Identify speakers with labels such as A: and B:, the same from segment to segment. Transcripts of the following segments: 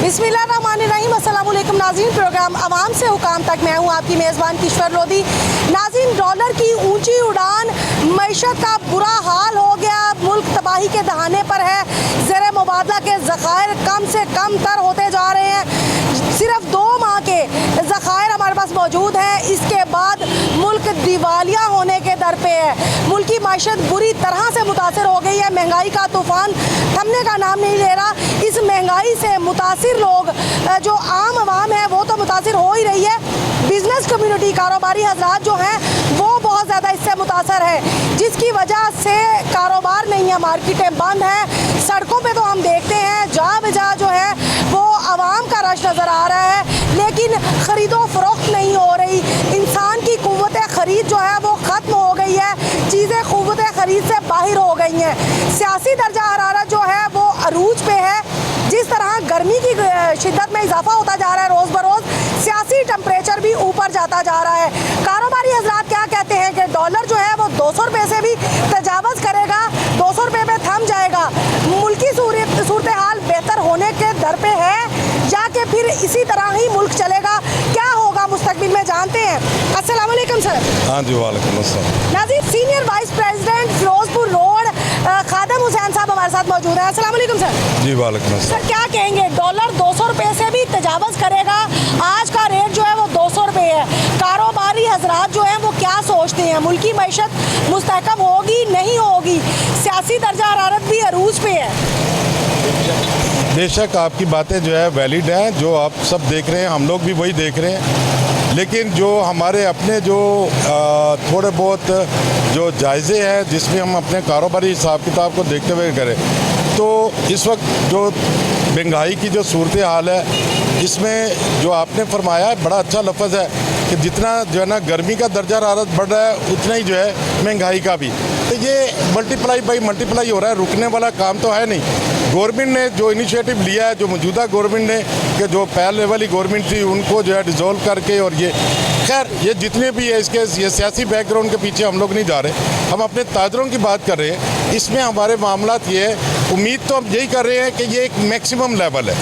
A: बिस्मिल्लाहिर्रहमानिर्रहीम। अस्सलाम वालेकुम नाज़रीन, प्रोग्राम अवाम से हुकाम तक मैं हूँ आपकी मेज़बान किश्वर लोधी। नाज़रीन, डॉलर की ऊंची उड़ान, मईशत का बुरा हाल हो गया, मुल्क तबाही के दहाने पर है। ज़र मुबादला के ज़खायर कम से कम तर होते जा रहे हैं। सिर्फ 2 माह के ज़खायर हमारे पास मौजूद हैं, इसके बाद मुल्क दिवालिया होने के दर पे है। मुल्क की माशत बुरी तरह से मुतासर हो गई है। महंगाई का तूफ़ान थमने का नाम नहीं ले रहा। इस महंगाई से मुतासिर लोग जो आम आवाम है वो तो मुतासिर हो ही रही है। बिजनेस कम्युनिटी, कारोबारी हजरात जो हैं वो बहुत ज़्यादा इससे मुतासर है, जिसकी वजह से कारोबार नहीं है, मार्केटें बंद हैं। सड़कों पे तो हम देखते हैं जहाँ बजा जो है वो आवाम का रश नज़र आ रहा है, लेकिन ख़रीदो फरोख्त नहीं हो रही। इंसान की क़ुव्वत ख़रीद जो है वो ख़त्म हो गई है। चीज़ें क़ुव्वत ख़रीद से बाहर हो गई हैं। सियासी दर्जा हरारत जो है वो अरूज पे है। जिस तरह गर्मी की शिद्दत में इजाफा होता जा रहा है रोज़ बरोज़, सियासी टेम्परेचर भी ऊपर जाता जा रहा है। कारोबारी हजरात क्या कहते हैं कि डॉलर जो है वो 200 रुपये से भी तजावज़ करेगा, 200 रुपये पे थम जाएगा। मुल्की सूरत हाल बेहतर होने के दर पे है या कि फिर इसी तरह ही मुल्क चलेगा? क्या होगा मुस्तकबिल में, जानते हैं। अस्सलाम वालेकुम सर।
B: हाँ जी, वालेकुम अस्सलाम।
A: नाज़रीन, senior vice president Firozpur road Khadam Hussain साहब हमारे साथ मौजूद हैं। अस्सलाम वालेकुम सर।
B: जी वालेकुम अस्सलाम।
A: सर, क्या कहेंगे? डॉलर 200 रुपये से भी तजावज़ करेगा, आज का रेट जो है वो 200 रुपये है। कारोबारी हजरात जो हैं वो क्या सोचते हैं? मुल्की मईशत मुस्तहकम होगी, नहीं होगी? सियासी दर्जा हरारत भी अरूज पे है।
B: बेशक आपकी बातें जो है वैलिड हैं, जो आप सब देख रहे हैं, हम लोग भी वही देख रहे हैं। लेकिन जो हमारे अपने जो थोड़े बहुत जो जायज़े हैं, जिसमें हम अपने कारोबारी हिसाब किताब को देखते हुए करें, तो इस वक्त जो महंगाई की जो सूरत हाल है, इसमें जो आपने फरमाया बड़ा अच्छा लफ्ज़ है कि जितना जो है ना गर्मी का दर्जा हरारत बढ़ रहा है, उतना ही जो है महंगाई का भी, तो ये मल्टीप्लाई बाई मल्टीप्लाई हो रहा है। रुकने वाला काम तो है नहीं। गवर्नमेंट ने जो इनिशिएटिव लिया है, जो मौजूदा गवर्नमेंट ने, कि जो पहले वाली गवर्नमेंट थी उनको जो है डिसॉल्व करके, और ये खैर ये जितने भी है इसके ये सियासी बैकग्राउंड के पीछे हम लोग नहीं जा रहे, हम अपने ताजरों की बात कर रहे हैं। इसमें हमारे मामलात ये है, उम्मीद तो हम यही कर रहे हैं कि ये एक मैक्सिमम लेवल है।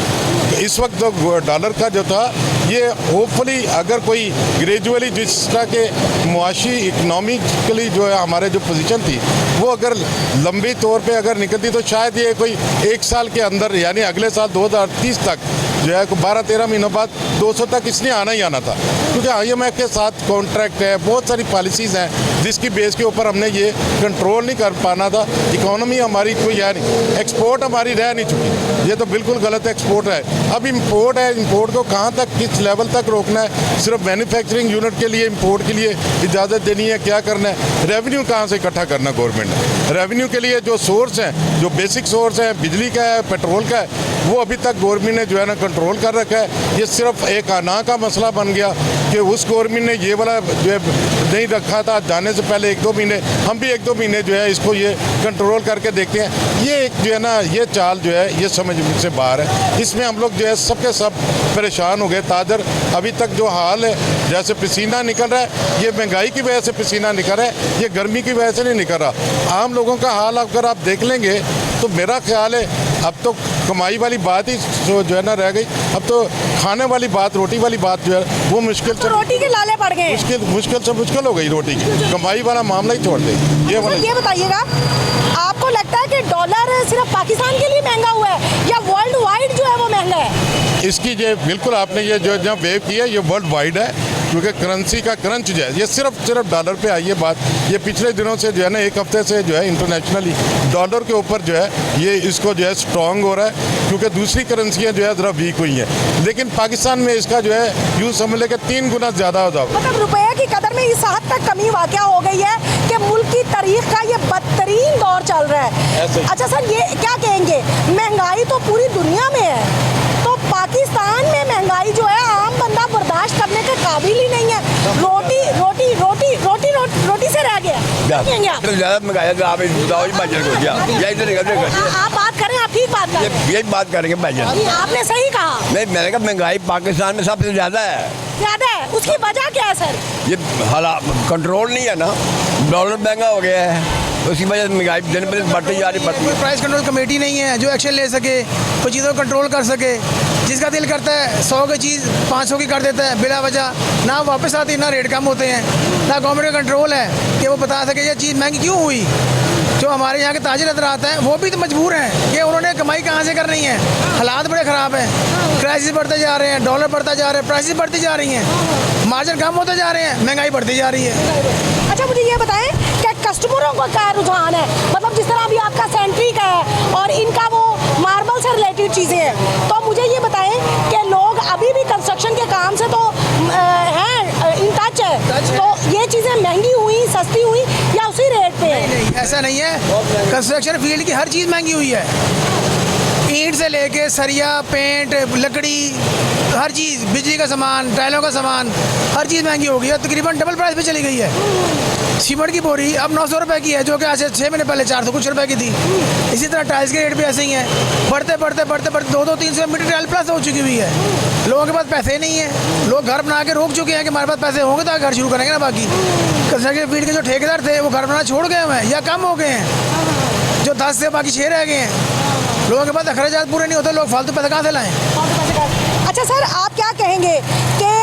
B: इस वक्त जो डॉलर का जो था, ये होपफुली अगर कोई ग्रेजुअली जिस तरह के मुआशी इकनॉमिकली जो है हमारे जो पोजीशन थी वो अगर लंबी तौर पे अगर निकलती, तो शायद ये कोई 1 साल के अंदर, यानी अगले साल 2030 तक जो है 12-13 महीनों बाद 200 तक इसने आना ही आना था। क्योंकि IMF के साथ कॉन्ट्रैक्ट है, बहुत सारी पॉलिसीज़ हैं जिसकी बेस के ऊपर हमने ये कंट्रोल नहीं कर पाना था। इकोनॉमी हमारी कोई है नहीं, एक्सपोर्ट हमारी रह नहीं चुकी, ये तो बिल्कुल गलत एक्सपोर्ट है। अब इम्पोर्ट है, इम्पोर्ट को कहाँ तक, किस लेवल तक रोकना है? सिर्फ मैन्युफैक्चरिंग यूनिट के लिए इम्पोर्ट के लिए इजाज़त देनी है, क्या करना है? रेवेन्यू कहाँ से इकट्ठा करना गवर्नमेंट ने? रेवेन्यू के लिए जो सोर्स हैं, जो बेसिक सोर्स हैं, बिजली का है, पेट्रोल का है, वो अभी तक गवर्नमेंट ने जो है ना कंट्रोल कर रखा है। ये सिर्फ एक आना का मसला बन गया कि उस गवर्नमेंट ने ये वाला जो है नहीं रखा था। जाने से पहले 1-2 महीने, हम भी 1-2 महीने जो है इसको ये कंट्रोल करके देखते हैं। ये एक जो है ना, ये चाल जो है ये समझ से बाहर है। इसमें हम लोग जो है सबके सब परेशान हो गए। ताजर अभी तक जो हाल है, जैसे पसीना निकल रहा है, ये महंगाई की वजह से पसीना निकल रहा है, ये गर्मी की वजह से नहीं निकल रहा। आम लोगों का हाल अगर आप देख लेंगे तो मेरा ख्याल है अब तो कमाई वाली बात ही जो है ना रह गई। अब तो खाने वाली बात, रोटी वाली बात जो है वो मुश्किल से,
A: रोटी के लाले पड़ गए,
B: मुश्किल हो गई रोटी की। कमाई वाला मामला ही छोड़ दे।
A: ये बताइएगा, आपको लगता है कि डॉलर सिर्फ पाकिस्तान के लिए महंगा हुआ है या वर्ल्ड वाइड जो है वो महंगा है?
B: इसकी जो बिल्कुल आपने ये जो जहाँ वेव की है, ये वर्ल्ड वाइड है, क्योंकि करेंसी का क्रंच जो है ये सिर्फ डॉलर पे आई है बात। ये पिछले दिनों से जो है ना, 1 हफ्ते से जो है इंटरनेशनली डॉलर के ऊपर जो है ये इसको जो है स्ट्रॉन्ग हो रहा है, क्योंकि दूसरी करेंसियाँ जो है ज़रा वीक हुई हैं। लेकिन पाकिस्तान में इसका जो है यूँ समझ लें कि 3 गुना ज़्यादा होता है।
A: मतलब रुपये की कदर में इस हद तक कमी वाक़या हो गई है कि मुल्क की तारीख का ये बदतरीन दौर चल रहा है। अच्छा सर, ये क्या कहेंगे, महंगाई तो पूरी दुनिया में है, तो पाकिस्तान में महंगाई जो है आम बंदा बर्दाश्त करने के काबिल ही नहीं है। रोटी रोटी रोटी रोटी रोटी से रह गया।
C: ज़्यादा महंगाई तो आप बताओ,
A: आप बात करें, आप ठीक बात करें,
C: यही बात करेंगे भाईजान।
A: आपने सही कहा।
C: नहीं, मैंने कहा महंगाई पाकिस्तान में सबसे ज़्यादा है।
A: ज़्यादा है, उसकी वजह क्या है सर?
C: ये हालात कंट्रोल नहीं है ना, डॉलर महंगा हो गया है, उसकी वजह से महंगाई दिन ब दिन बढ़ती जा रही।
D: प्राइस कंट्रोल कमेटी नहीं है जो एक्शन ले सके, कोई चीज़ों को कंट्रोल कर सके। जिसका दिल करता है 100 की चीज़ 500 की कर देता है बिला वजह, ना वापस आती ना रेट कम होते हैं, ना गवर्नमेंट का कंट्रोल है कि वो बता सके ये चीज़ महंगी क्यों हुई। जो हमारे यहाँ के ताजिर हजरात हैं वो भी तो मजबूर हैं कि उन्होंने कमाई कहाँ से करनी है। हालात बड़े ख़राब हैं, क्राइसिस बढ़ते जा रहे हैं, डॉलर बढ़ता जा रहा है, प्राइसेस बढ़ती जा रही हैं, मार्जिन कम होते जा रहे हैं, महंगाई बढ़ती जा रही है।
A: अच्छा मुझे ये बताएं कि कस्टमरों का क्या रुझान है, मतलब जिस तरह अभी आपका सेंट्री का है और इनका वो मार्बल से रिलेटेड चीज़ें हैं, तो मुझे ये बताएं कि लोग अभी भी कंस्ट्रक्शन के काम से तो हैं इन टच है, तो ये चीज़ें महंगी हुई सस्ती हुई या उसी रेट पे है?
D: नहीं, ऐसा नहीं है। कंस्ट्रक्शन फील्ड की हर चीज़ महंगी हुई है, ईंट से लेके सरिया, पेंट, लकड़ी, हर चीज़, बिजली का सामान, टाइलों का सामान, हर चीज़ महंगी हो गई है, तकरीबन डबल प्राइस पे चली गई है। सीमेंट की बोरी अब 900 रुपए की है, जो कि आज से 6 महीने पहले 400 कुछ रुपए की थी। इसी तरह टाइल्स के रेट भी ऐसे ही हैं, बढ़ते बढ़ते बढ़ते बढ़ते 200-300 मीटर टाइल प्लस हो चुकी हुई है। लोगों के पास पैसे नहीं है, लोग घर बना के रोक चुके हैं कि हमारे पास पैसे होंगे तो घर शुरू करेंगे ना। बाकी कंस्ट्रक्शन फील्ड के जो ठेकेदार थे वो घर बनाना छोड़ गए हैं या कम हो गए हैं, जो 10 से बाकी 6 रह गए हैं। लोगों के पास अखराजात पूरे नहीं होते, लोग फालतू पैसे कहाँ से लाएं।
A: अच्छा सर, आप क्या कहेंगे कि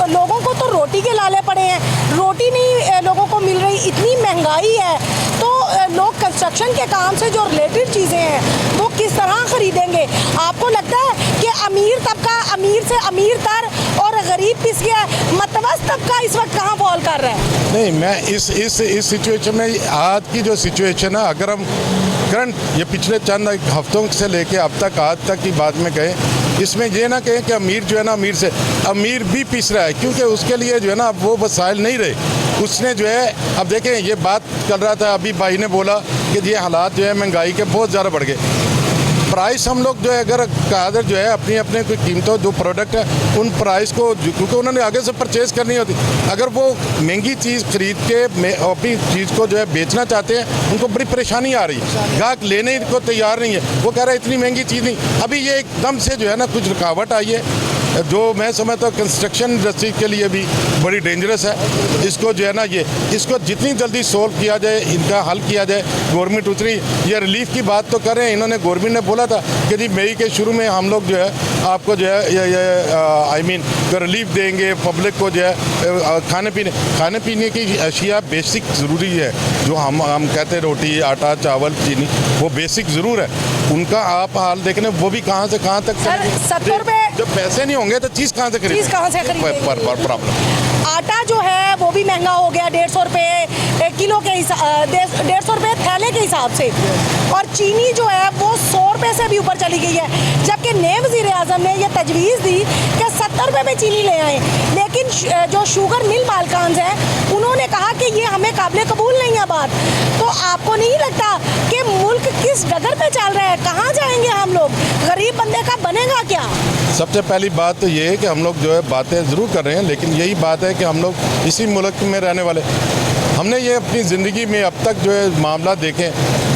A: लोगों को तो रोटी के लाले पड़े हैं, रोटी नहीं लोगों को मिल रही, इतनी महंगाई है, तो लोग कंस्ट्रक्शन के काम से जो रिलेटेड चीज़ें हैं वो किस तरह खरीदेंगे? आपको लगता है कि अमीर तबका अमीर से अमीर तर और गरीब पिस गया, मतवस्त तबका इस वक्त कहाँ फॉल कर रहा है?
B: नहीं, मैं इस सिचुएशन में, आज की जो सिचुएशन है, अगर हम करंट ये पिछले चंद हफ्तों से लेके अब तक आज तक की बात में कहें, इसमें ये ना कहें कि अमीर जो है ना अमीर भी पिस रहा है, क्योंकि उसके लिए जो है ना अब वो वसाइल नहीं रहे। उसने जो है, अब देखें, ये बात कर रहा था अभी भाई ने बोला कि ये हालात जो है महंगाई के बहुत ज़्यादा बढ़ गए। प्राइस हम लोग जो है अगर कादर जो है अपनी अपने कोई कीमतों जो प्रोडक्ट है उन प्राइस को, क्योंकि उन्होंने आगे से परचेज़ करनी होती, अगर वो महंगी चीज़ खरीद के अपनी चीज़ को जो है बेचना चाहते हैं, उनको बड़ी परेशानी आ रही है। ग्राहक लेने को तैयार नहीं है, वो कह रहा है इतनी महंगी चीज़ नहीं। अभी ये एकदम से जो है ना कुछ रुकावट आई है, जो मैं समझता हूँ कंस्ट्रक्शन इंडस्ट्री के लिए भी बड़ी डेंजरस है। इसको जो है ना इसको जितनी जल्दी सोल्व किया जाए, इनका हल किया जाए। गवर्नमेंट उतनी ये रिलीफ की बात तो करें, इन्होंने गवर्नमेंट ने बोला था कि जी मई के शुरू में हम लोग जो है आपको जो है ये रिलीफ देंगे पब्लिक को, जो है खाने पीने की अशिया बेसिक ज़रूरी है, जो हम कहते हैं रोटी, आटा, चावल, चीनी, वो बेसिक ज़रूर है। उनका आप हाल देखने, वो भी कहाँ से कहाँ तक।
A: 70 रुपये
B: जब पैसे नहीं होंगे तो चीज़ कहाँ से खरीदेंगे?
A: चीज़ कहाँ से खरीदेंगे?
B: प्रॉब्लम।
A: आटा जो है वो भी महंगा हो गया, 150 रुपये किलो के हिसाब, 150 रुपये थैले के हिसाब से, और चीनी जो है वो 100 रुपये से भी ऊपर चली गई है। जबकि नए वज़ीर आज़म ने यह तजवीज़ दी कि 70 रुपये में चीनी ले आएँ, लेकिन जो शुगर मिल मालकान हैं उन्होंने कहा कि ये हमें काबिल कबूल नहीं है बात। तो आपको नहीं लगता कि मुल्क किस डगर पे चल रहा है? कहाँ जाएंगे हम लोग? गरीब बंदे का बनेगा क्या?
B: सबसे पहली बात तो ये है कि हम लोग जो है बातें ज़रूर कर रहे हैं, लेकिन यही बात है कि हम लोग इसी मुल्क में रहने वाले, हमने ये अपनी ज़िंदगी में अब तक जो है मामला देखें,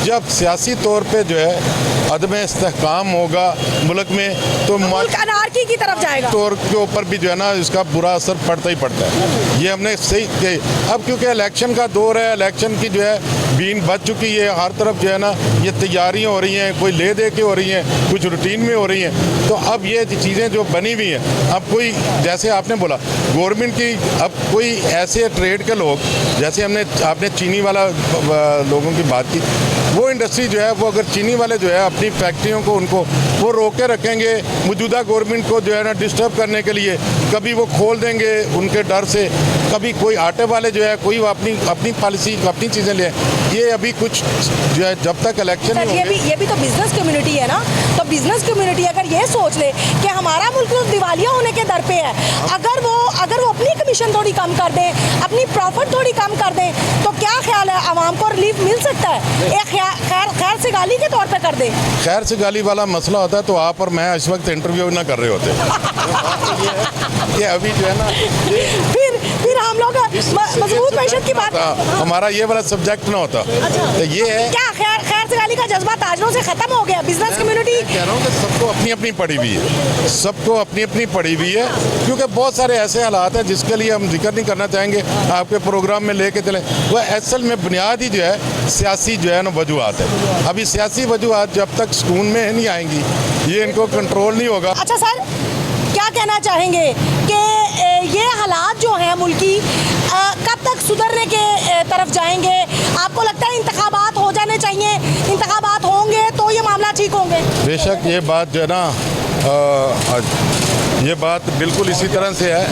B: जब सियासी तौर पे जो है अदम इस्तेहकाम होगा मुल्क में तो
A: मुल्क अनारकी की तरफ जाएगा,
B: तौर के ऊपर भी जो है ना इसका बुरा असर पड़ता ही पड़ता है। ये हमने सही कही। अब क्योंकि इलेक्शन का दौर है, इलेक्शन की जो है बीन बच चुकी है, हर तरफ जो है ना ये तैयारियाँ हो रही हैं, कोई ले दे के हो रही हैं, कुछ रूटीन में हो रही हैं। तो अब ये चीज़ें जो बनी हुई हैं, अब कोई जैसे आपने बोला गवर्नमेंट की, अब कोई ऐसे ट्रेड के लोग, जैसे आपने चीनी वाला लोगों की बात की, वो इंडस्ट्री जो है वो अगर चीनी वाले जो है अपनी फैक्ट्रियों को उनको वो रोक के रखेंगे, मौजूदा गवर्नमेंट को जो है ना डिस्टर्ब करने के लिए, कभी वो खोल देंगे उनके डर से, कभी कोई आटे वाले जो है कोई अपनी पॉलिसी अपनी चीज़ें ले। ये अभी कुछ जो है जब तक इलेक्शन
A: ये भी तो बिजनेस कम्युनिटी है ना, तो बिजनेस कम्युनिटी अगर ये सोच ले कि हमारा मुल्क तो दिवालिया होने के दर पे है, अगर वो अपनी कमीशन थोड़ी कम कर दें, अपनी प्रॉफिट थोड़ी कम कर दें, तो क्या ख्याल है आवाम को रिलीफ मिल सकता है? एक खैर से गाली के तौर पे कर दे।
B: खैर से गाली वाला मसला होता है तो आप और मैं इस वक्त इंटरव्यू ना कर रहे होते। ये अभी जो है ना
A: फिर हम लोग मजबूत मैशत की बात,
B: हमारा ये वाला सब्जेक्ट ना होता।
A: अच्छा।
B: तो ये है
A: क्या खैर से गाली का जज्बा ताजरों से खत्म हो गया? Business community opportunity.
B: कह रहा हूँ कि सबको अपनी अपनी पड़ी हुई है, सबको अपनी अपनी पड़ी हुई है, क्योंकि बहुत सारे ऐसे हालात हैं जिसके लिए हम जिक्र नहीं करना चाहेंगे, आपके प्रोग्राम में लेके चलें। वह असल में बुनियादी जो है सियासी जो है ना वजूहत है। अभी सियासी वजूहत जब तक सुकून में नहीं आएंगी, ये इनको कंट्रोल नहीं होगा।
A: अच्छा सर, क्या कहना चाहेंगे कि ये हालात जो हैं मुल्की कब तक सुधरने के तरफ जाएंगे? आपको लगता है इंतखाबात हो जाने चाहिए, इंतखाबात होंगे तो ये मामला ठीक होंगे?
B: बेशक ये बात जो है ना ये बात बिल्कुल इसी तरह से है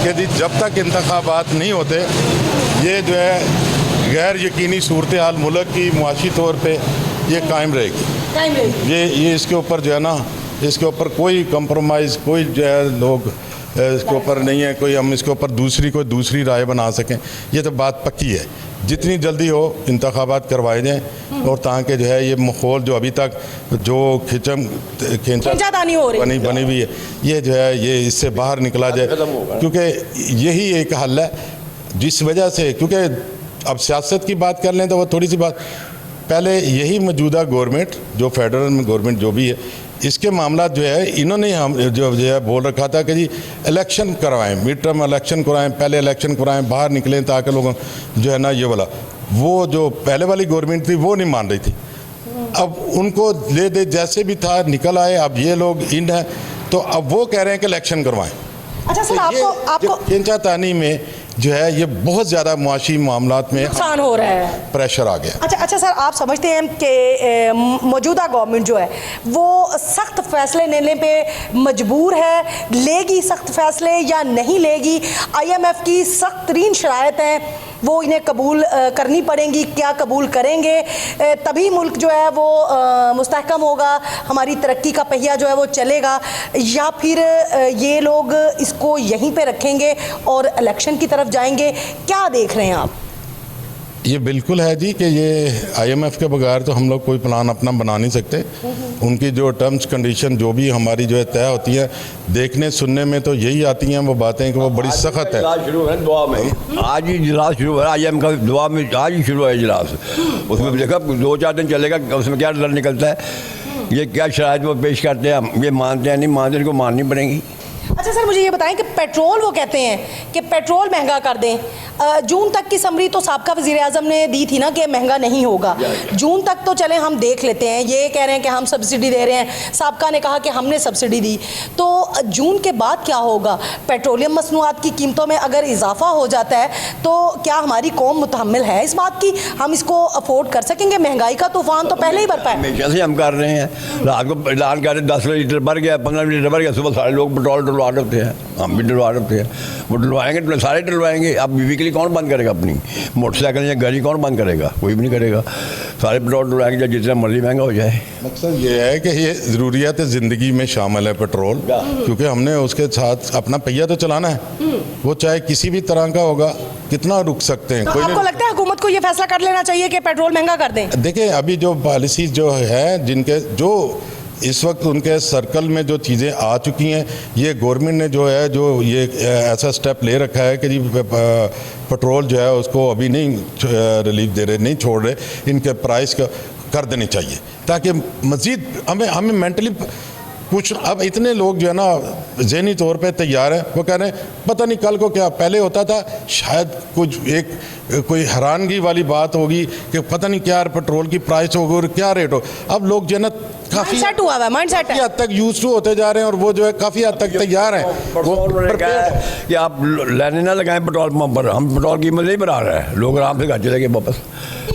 B: कि जी जब तक इंतखाबात नहीं होते, ये जो है गैर यकीनी सूरत हाल मुल्क की मुआशी तौर पे ये कायम रहेगी। ये इसके ऊपर जो है ना, इसके ऊपर कोई कंप्रोमाइज़, कोई जो है लोग इसके ऊपर नहीं है, कोई हम इसके ऊपर कोई दूसरी राय बना सकें। ये तो बात पक्की है, जितनी जल्दी हो इंतखाबात करवाए जाएँ और ताकि जो है ये माहौल जो अभी तक जो
A: खींचातानी हो रही
B: बनी हुई है, ये जो है ये इससे बाहर निकला जाए, क्योंकि यही एक हल है जिस वजह से, क्योंकि अब सियासत की बात कर लें तो वो थोड़ी सी बात, पहले यही मौजूदा गवर्नमेंट जो फेडरल गवर्नमेंट जो भी है, इसके मामला जो है इन्होंने हम जो है बोल रखा था कि जी इलेक्शन करवाएं, मिड टर्म इलेक्शन करवाएं, पहले इलेक्शन करवाएं, बाहर निकलें ताकि लोग जो है ना ये वाला, वो जो पहले वाली गवर्नमेंट थी वो नहीं मान रही थी। अब उनको ले दे जैसे भी था निकल आए, अब ये लोग इन है तो अब वो कह रहे हैं कि इलेक्शन करवाएं।
A: अच्छा सर, आपको
B: खींचातानी में जो है ये बहुत ज़्यादा मुआशी मामलात में
A: नुकसान हो रहा है,
B: प्रेशर आ गया।
A: अच्छा सर, आप समझते हैं कि मौजूदा गवर्नमेंट जो है वो सख्त फैसले लेने पे मजबूर है, लेगी सख्त फैसले या नहीं लेगी? IMF की सख्त तरीन शराइत हैं, वो इन्हें कबूल करनी पड़ेंगी, क्या कबूल करेंगे? तभी मुल्क जो है वो मुस्तहकम होगा, हमारी तरक्की का पहिया जो है वो चलेगा, या फिर ये लोग इसको यहीं पे रखेंगे और इलेक्शन की तरफ जाएंगे? क्या देख रहे हैं आप?
B: ये बिल्कुल है जी कि ये IMF के बगैर तो हम लोग कोई प्लान अपना बना नहीं सकते। उनकी जो टर्म्स कंडीशन जो भी हमारी जो है तय होती है, देखने सुनने में तो यही आती हैं वो बातें कि वो बड़ी सख्त है।
C: शुरू है दुआ में, आज ही इजलास शुरू है IMF का, दुआ में आज ही शुरू है इजलास। उसमें देखा 2-4 दिन चलेगा, उसमें क्या रिजल्ट निकलता है, ये क्या शराइत वो पेश करते हैं, हम ये मानते हैं नहीं मानते, इनको माननी पड़ेगी।
A: अच्छा सर, मुझे ये बताएं कि पेट्रोल, वो कहते हैं कि पेट्रोल महंगा कर दें। जून तक की समरी तो साबका वज़ीर आज़म ने दी थी ना कि महंगा नहीं होगा। जून तक तो चले हम देख लेते हैं, ये कह रहे हैं कि हम सब्सिडी दे रहे हैं, साबका ने कहा कि हमने सब्सिडी दी। तो जून के बाद क्या होगा? पेट्रोलियम मसनूआत की कीमतों में अगर इजाफा हो जाता है तो क्या हमारी कौम मुतहम्मिल है इस बात की? हम इसको अफोर्ड कर सकेंगे? महंगाई का तूफान तो पहले ही बरपा है।
C: हमेशा से हम कर रहे हैं, रात को ऐलान कर रहे हैं 10 लीटर बढ़ गया, 15 लीटर बढ़ गया, सुबह सारे लोग पेट्रोल डलवा रहे हैं, हम भी डलवा रहे हैं, वो डलवाएंगे, सारे डलवाएंगे। अब वीकली कौन बंद करेगा? अपनी मोटरसाइकिल या गाड़ी कौन बंद करेगा? कोई भी नहीं करेगा, सारे पेट्रोल डलवाएंगे, चाहे जितना मर्जी महंगा हो जाए।
B: मकसद ये है कि ये ज़रूरियात ज़िंदगी में शामिल है पेट्रोल, क्योंकि हमने उसके साथ अपना पहिया तो चलाना है, वो चाहे किसी भी तरह का होगा, कितना रुक सकते हैं।
A: तो आपको लगता है हुकूमत को ये फैसला कर लेना चाहिए कि पेट्रोल महंगा कर दें?
B: देखिए अभी जो पॉलिसी जो है, जिनके जो इस वक्त उनके सर्कल में जो चीज़ें आ चुकी हैं, ये गवर्नमेंट ने जो है जो ये ऐसा स्टेप ले रखा है कि जी पेट्रोल जो है उसको अभी नहीं रिलीफ दे रहे, नहीं छोड़ रहे, इनके प्राइस का कर देनी चाहिए ताकि मज़ीद हमें मेंटली कुछ। अब इतने लोग जो है ना ज़हनी तौर पे तैयार हैं, वो कह रहे हैं पता नहीं कल को क्या। पहले होता था शायद कुछ कोई हैरानगी वाली बात होगी कि पता नहीं क्या पेट्रोल की प्राइस होगी और क्या रेट हो। अब लोग जो है ना काफ़ी हद तक यूज टू होते जा रहे हैं और वो जो है काफ़ी हद तक तैयार हैं। वो
C: कि आप लाने ना लगाएं पेट्रोल पंप पर, हम पेट्रोल कीमत नहीं बढ़ा रहे हैं, लोग आराम से घर चले गए वापस।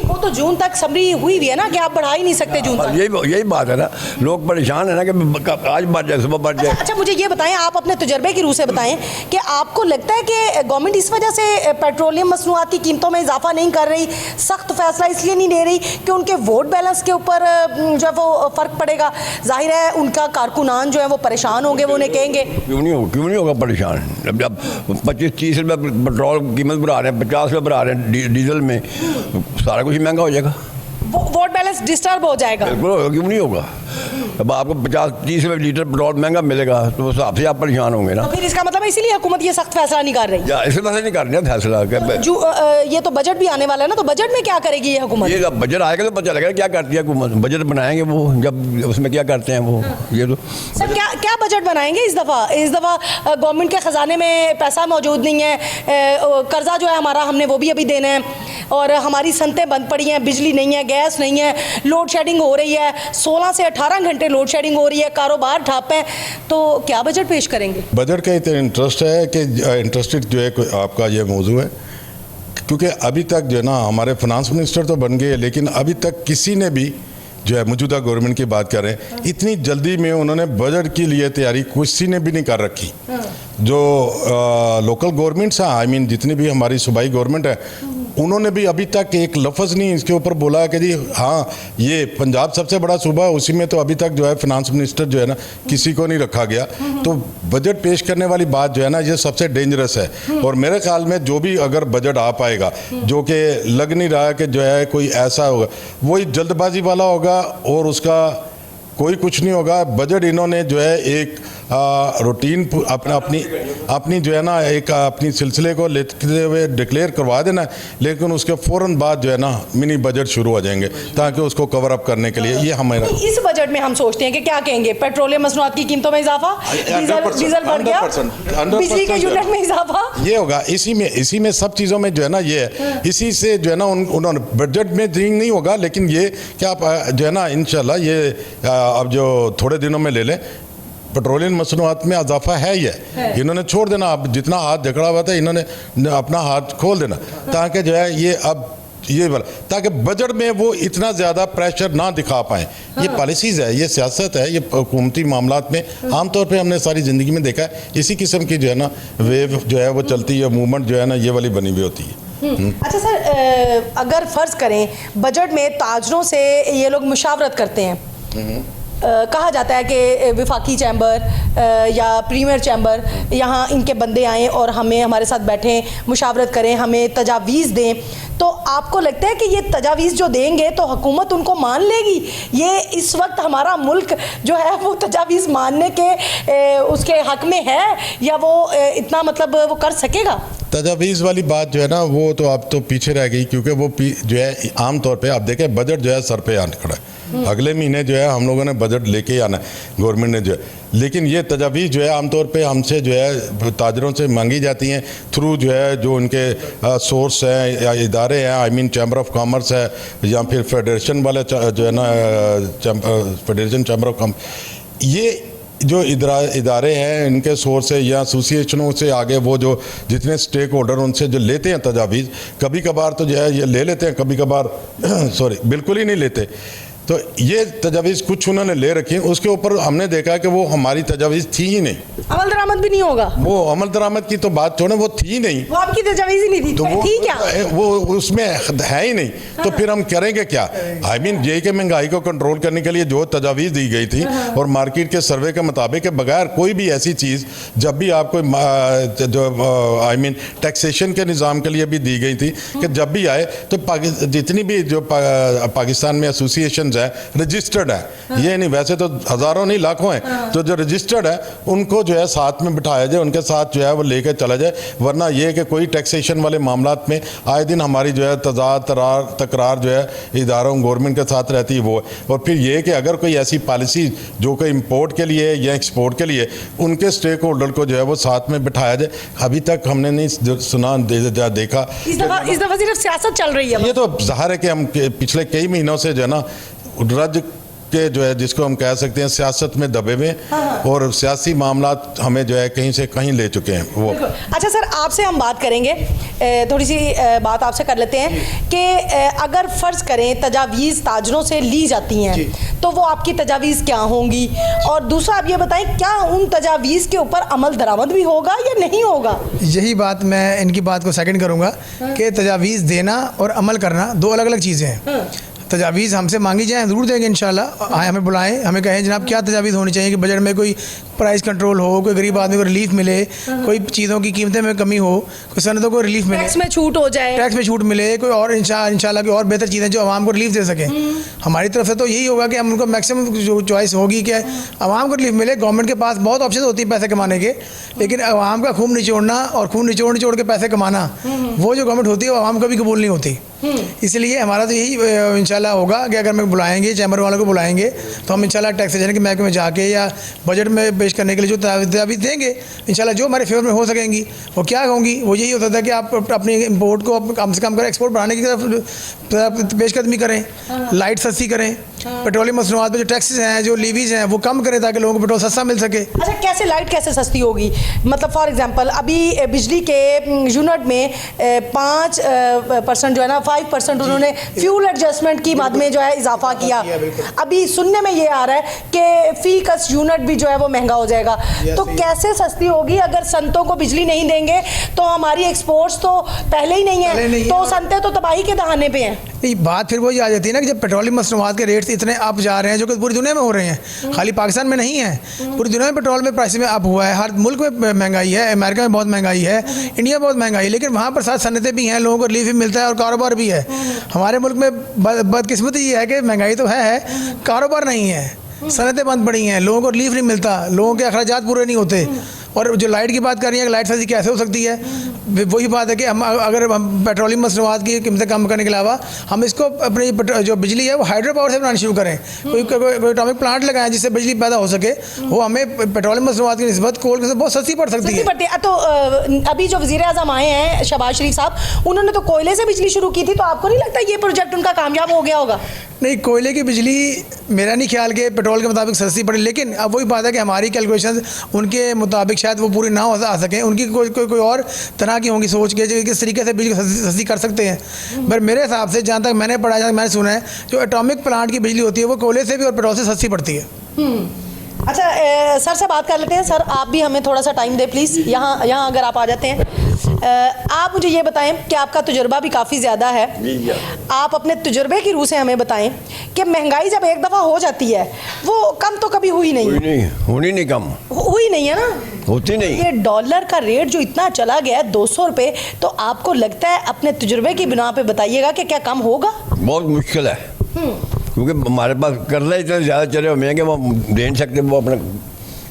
A: वो तो जून तक समरी हुई है ना कि आप बढ़ा ही नहीं सकते जून तक।
C: यही बात है ना, लोग परेशान है ना कि आज बढ़ जाए सुबह बढ़ जाए।
A: अच्छा मुझे ये बताएं, आप अपने तजर्बे की रूह से बताएं कि आपको लगता है कि गवर्नमेंट इस वजह से पेट्रोलियम मसनूआत की कीमतों में इजाफा नहीं कर रही, सख्त फैसला इसलिए नहीं ले रही कि उनके वोट बैलेंस के ऊपर जो है वो फ़र्क पड़ेगा? जाहिर है उनका कारकुनान जो है वो परेशान होंगे, वो उन्हें कहेंगे।
C: क्यों नहीं होगा परेशान? जब 25-30 रुपये पेट्रोल कीमत बढ़ा रहे हैं, 50 रुपये बढ़ा रहे हैं डीजल में, सारा कुछ महंगा हो जाएगा,
A: वोट बैलेंस डिस्टर्ब हो जाएगा।
C: बिल्कुल, क्यों नहीं होगा? अब आपको 50-30 रुपये लीटर पेट्रोल महंगा मिलेगा तो उस हिसाब से आप परेशान होंगे ना।
A: तो फिर इसका मतलब है इसीलिए हुकूमत ये सख्त फैसला नहीं कर रही।
C: या इस वजह से नहीं कर रहे फैसला
A: जो ये तो बजट भी आने वाला है ना, तो बजट में क्या करेगी ये हुकूमत?
C: ये जब बजट आएगा तो पता चलेगा क्या करती है हुकूमत। बजट बनाएंगे वो, जब उसमें क्या करते हैं वो। ये तो
A: सर क्या क्या बजट बनाएंगे इस दफ़ा गवर्नमेंट के ख़जाने में पैसा मौजूद नहीं है, कर्जा जो है हमारा हमने वो भी अभी देना है, और हमारी सनतें बंद पड़ी हैं, बिजली नहीं है, गैस नहीं है, लोड शेडिंग हो रही है, 16 से 18 घंटे लोड शेडिंग हो रही है, कारोबार ठप है, तो क्या बजट पेश करेंगे?
B: बजट का इतना इंटरेस्ट है कि इंटरेस्टेड जो है आपका ये मौजू है, क्योंकि अभी तक जो है ना हमारे फाइनेंस मिनिस्टर तो बन गए, लेकिन अभी तक किसी ने भी जो है मौजूदा गवर्नमेंट की बात कर रहे हैं, इतनी जल्दी में उन्होंने बजट के लिए तैयारी किसी ने भी नहीं कर रखी। जो लोकल गवर्नमेंट्स हैं, आई मीन जितनी भी हमारी सूबाई गवर्नमेंट है, उन्होंने भी अभी तक एक लफ्ज़ नहीं इसके ऊपर बोला कि जी हाँ ये पंजाब सबसे बड़ा सूबा है, उसी में तो अभी तक जो है फाइनेंस मिनिस्टर जो है ना किसी को नहीं रखा गया। तो बजट पेश करने वाली बात जो है ना ये सबसे डेंजरस है। और मेरे ख्याल में जो भी अगर बजट आ पाएगा, जो कि लग नहीं रहा कि जो है कोई ऐसा होगा, वही जल्दबाजी वाला होगा और उसका कोई कुछ नहीं होगा। बजट इन्होंने जो है एक रूटीन अपनी जो है ना एक अपनी सिलसिले को लेते हुए डिक्लेयर करवा देना, लेकिन उसके फ़ौरन बाद जो है ना मिनी बजट शुरू हो जाएंगे ताकि उसको कवर अप करने के लिए। ये हमारा
A: इस बजट में हम सोचते हैं कि क्या कहेंगे, पेट्रोलियम मसनूआत की कीमतों में इजाफा, डीजल बढ़ गया, बिजली के यूनिट में इजाफा, ये
B: होगा। इसी में सब चीज़ों में जो है ना ये है, इसी से जो है ना उन्होंने बजट में नहीं होगा, लेकिन ये क्या आप जो है ना इंशाल्लाह ये अब जो थोड़े दिनों में ले लें, पेट्रोलियम मसनूआत में इजाफा है ही है। इन्होंने छोड़ देना, अब जितना हाथ जकड़ा हुआ था इन्होंने अपना हाथ खोल देना, ताकि जो है ये अब ये वाला, ताकि बजट में वो इतना ज़्यादा प्रेशर ना दिखा पाएँ। ये पॉलिसीज़ है, ये सियासत है, ये हुकूमती मामलात में आमतौर पे हमने सारी ज़िंदगी में देखा है, इसी किस्म की जो है ना वेव जो है वो चलती है, मूवमेंट जो है ना ये वाली बनी हुई होती है।
A: अच्छा सर, अगर फ़र्ज़ करें बजट में ताजरों से ये लोग मुशावरत करते हैं, कहा जाता है कि विफाकी चैम्बर या प्रीमियर चैम्बर यहाँ इनके बंदे आएँ और हमें हमारे साथ बैठें, मुशावरत करें, हमें तजावीज़ दें, तो आपको लगता है कि ये तजावीज़ जो देंगे तो हुकूमत उनको मान लेगी? ये इस वक्त हमारा मुल्क जो है वो तजावीज़ मानने के उसके हक़ में है, या वो इतना मतलब वो कर सकेगा?
B: तजावीज़ वाली बात जो है ना वो तो अब तो पीछे रह गई, क्योंकि वो जो है आम तौर पे आप देखें बजट जो है सर पे आन खड़ा है। अगले महीने जो है हम लोगों ने बजट लेके ही आना है, गवर्नमेंट ने जो है, लेकिन ये तजावीज़ जो है आमतौर पे हमसे जो है ताजरों से मांगी जाती हैं थ्रू जो है जो उनके सोर्स हैं या इदारे हैं, I mean chamber of commerce है या फिर फेडरेशन वाले जो है ना फेडरेशन चैम्बर ऑफ कॉमर्स, ये जो इदारे हैं इनके सोर्स है या एसोसिएशनों से आगे वो जो जितने स्टेक होल्डर उनसे जो लेते हैं तजावीज़, कभी कभार तो जो है ये ले लेते हैं, कभी कभार सॉरी बिल्कुल ही नहीं लेते। तो ये तजावीज़ कुछ उन्होंने ले रखी हैं, उसके ऊपर हमने देखा कि वो हमारी तजावीज़ थी ही नहीं,
A: अमल दरामद भी नहीं होगा।
B: वो अमल दरामद की तो बात छोड़े, वो थी नहीं,
A: वो आपकी तजावीज़ ही नहीं थी,
B: तो वो
A: ठीक है,
B: वो उसमें है ही नहीं। तो फिर हम करेंगे क्या? आई मीन ये कि महंगाई को कंट्रोल करने के लिए जो तजावीज़ दी गई थी और मार्केट के सर्वे के मुताबिक बगैर कोई भी ऐसी चीज़ जब भी आपको जो आई मीन टैक्सेशन के निज़ाम के लिए भी दी गई थी कि जब भी आए तो जितनी भी जो पाकिस्तान में एसोसिएशन रजिस्टर्ड है, ये नहीं वैसे तो हज़ारों नहीं लाखों हैं, तो जो रजिस्टर्ड है उनको जो है साथ में बिठाया जाए, उनके साथ जो है वो लेकर चला जाए। वरना ये कि कोई टैक्सेशन वाले मामलात में आए दिन हमारी जो है तकरार जो है इदारों गवर्नमेंट के साथ रहती है वो है। और फिर ये कि अगर कोई ऐसी पॉलिसी जो कि इम्पोर्ट के लिए या एक्सपोर्ट के लिए उनके स्टेक होल्डर को जो है वो साथ में बिठाया जाए, अभी तक हमने नहीं सुना देखा।
A: इस दफ़ा सिर्फ सियासत चल रही है।
B: ये तो ज़ाहिर है कि हम पिछले कई महीनों से जो है ना राज्य के जो है जिसको हम कह सकते हैं सियासत में दबे हुए और सियासी मामलात हमें जो है कहीं से कहीं ले चुके हैं वो।
A: अच्छा सर, आपसे हम बात करेंगे, थोड़ी सी बात आपसे कर लेते हैं कि अगर फ़र्ज़ करें तजावीज़ ताजरों से ली जाती हैं तो वो आपकी तजावीज़ क्या होंगी, और दूसरा आप ये बताएं क्या उन तजावीज़ के ऊपर अमल दरामद भी होगा या नहीं होगा?
D: यही बात मैं इनकी बात को सेकंड करूँगा कि तजावीज़ देना और अमल करना दो अलग अलग चीज़ें हैं। तजावीज़ हमसे मांगी जाए ज़रूर देंगे इंशाल्लाह, आए हमें बुलाएं, हमें कहें जनाब क्या तजावीज़ होनी चाहिए कि बजट में कोई प्राइस कंट्रोल हो, कोई गरीब आदमी को रिलीफ मिले, कोई चीज़ों की कीमतें में कमी हो, कोई सनतों को रिलीफ मिले,
A: टैक्स में छूट हो जाए,
D: टैक्स में छूट मिले, कोई और इंशाल्लाह की और बेहतर चीज़ें जो आवाम को रिलीफ दे सके। हमारी तरफ से तो यही होगा कि हम उनको मैक्सिमम जो चॉइस होगी कि आवाम को रिलीफ मिले। गवर्नमेंट के पास बहुत ऑप्शन होती है पैसे कमाने के, लेकिन आवाम का खून निचोड़ना और खून निचोड़ के पैसे कमाना, वो जो गवर्नमेंट होती है वो आवाम को भी कबूल नहीं होती। इसलिए हमारा तो यही इंशाल्लाह होगा कि अगर मैं बुलाएंगे, चैम्बर वालों को बुलाएंगे, तो हम इंशाल्लाह टैक्सेशन के महकमे में जाके या बजट में पेश करने के लिए जो तजावीज़ देंगे इंशाल्लाह जो हमारे फेवर में हो सकेंगी वो क्या होंगी, वो यही होता था कि आप अपने इम्पोर्ट को कम से कम करें, एक्सपोर्ट बढ़ाने की तरफ पेशकदमी करें, लाइट सस्ती करें, पेट्रोलियम मसनूआत पर जो टैक्सेस हैं, जो लीवीज़ हैं, वो कम करें ताकि लोगों को पेट्रोल सस्ता मिल सके।
A: अच्छा, कैसे लाइट कैसे सस्ती होगी? मतलब फॉर एग्जांपल अभी बिजली के यूनिट में 5% जो है ना 5% उन्होंने फ्यूल एडजस्टमेंट की मद में जो है इजाफा किया। अभी सुनने में ये आ रहा है कि फी कस यूनिट भी जो है वो महंगा हो जाएगा। तो कैसे सस्ती होगी? अगर संतों को बिजली नहीं देंगे तो हमारी एक्सपोर्ट्स तो पहले ही नहीं है, तो संतें तो तबाही के दहाने पे हैं।
D: नहीं, बात फिर वही आ जाती है ना कि जब पेट्रोलियम मसनूआत के रेट्स इतने अप जा रहे हैं जो कि पूरी दुनिया में हो रहे हैं, खाली पाकिस्तान में नहीं है, पूरी दुनिया में पेट्रोल में प्राइस में अप हुआ है, हर मुल्क में महंगाई है, अमेरिका में बहुत महंगाई है, इंडिया में बहुत महंगाई है, लेकिन वहाँ पर साथ सनतें भी हैं, लोगों को रिलीफ भी मिलता है और कारोबार भी है। हमारे मुल्क में बदकिस्मती ये है कि महंगाई तो है, कारोबार नहीं है, सनतें बंद पड़ी हैं, लोगों को रिलीफ नहीं मिलता, लोगों के अखराजात पूरे नहीं होते। और जो लाइट की बात कर रही है, लाइट सस्ती कैसे हो सकती है? वही बात है कि हम अगर हम पेट्रोलियम मसनूआत की कीमतें कम करने के अलावा हम इसको अपनी जो बिजली है वो हाइड्रो पावर से बनानी शुरू करें, कोई एटॉमिक प्लांट लगाएं जिससे बिजली पैदा हो सके, वो हमें पेट्रोलियम मसनूआत की निस्बत कोल से बहुत सस्ती पड़ सकती है।
A: तो अभी जो वज़ीर आज़म आए हैं शहबाज शरीफ साहब, उन्होंने तो कोयले से बिजली शुरू की थी, तो आपको नहीं लगता ये प्रोजेक्ट उनका कामयाब हो गया होगा?
D: नहीं, कोयले की बिजली मेरा नहीं ख्याल के पेट्रोल के मुताबिक सस्ती पड़ी, लेकिन अब वही बात है कि हमारी कैलकुलेशन उनके मुताबिक शायद वो पूरी ना आ सकें, उनकी कोई और तरह की होंगी सोच के जो किस तरीके से बिजली सस्ती कर सकते हैं। पर मेरे हिसाब से जहाँ तक मैंने पढ़ा, जहाँ मैंने सुना है, जो एटॉमिक प्लांट की बिजली होती है वो कोयले से भी और पेट्रोल से सस्ती पड़ती है।
A: अच्छा, सर से बात कर लेते हैं। सर, आप भी हमें थोड़ा सा टाइम दें प्लीज़, यहाँ अगर आप आ जाते हैं। आप मुझे ये बताएं कि आपका तजुर्बा भी काफ़ी ज़्यादा है, आप अपने तजुर्बे की रूह से हमें बताएं कि महंगाई जब एक दफ़ा हो जाती है वो कम तो कभी हुई नहीं
C: कम
A: हुई नहीं है ना,
C: होती नहीं।
A: ये डॉलर का रेट जो इतना चला गया है 200 रुपये, तो आपको लगता है, अपने तजुर्बे की बिना पे बताइएगा कि क्या कम होगा?
C: बहुत मुश्किल है, क्योंकि हमारे पास कर्जा इतने ज़्यादा चले हुए हैं कि वो दे नहीं सकते वो अपने,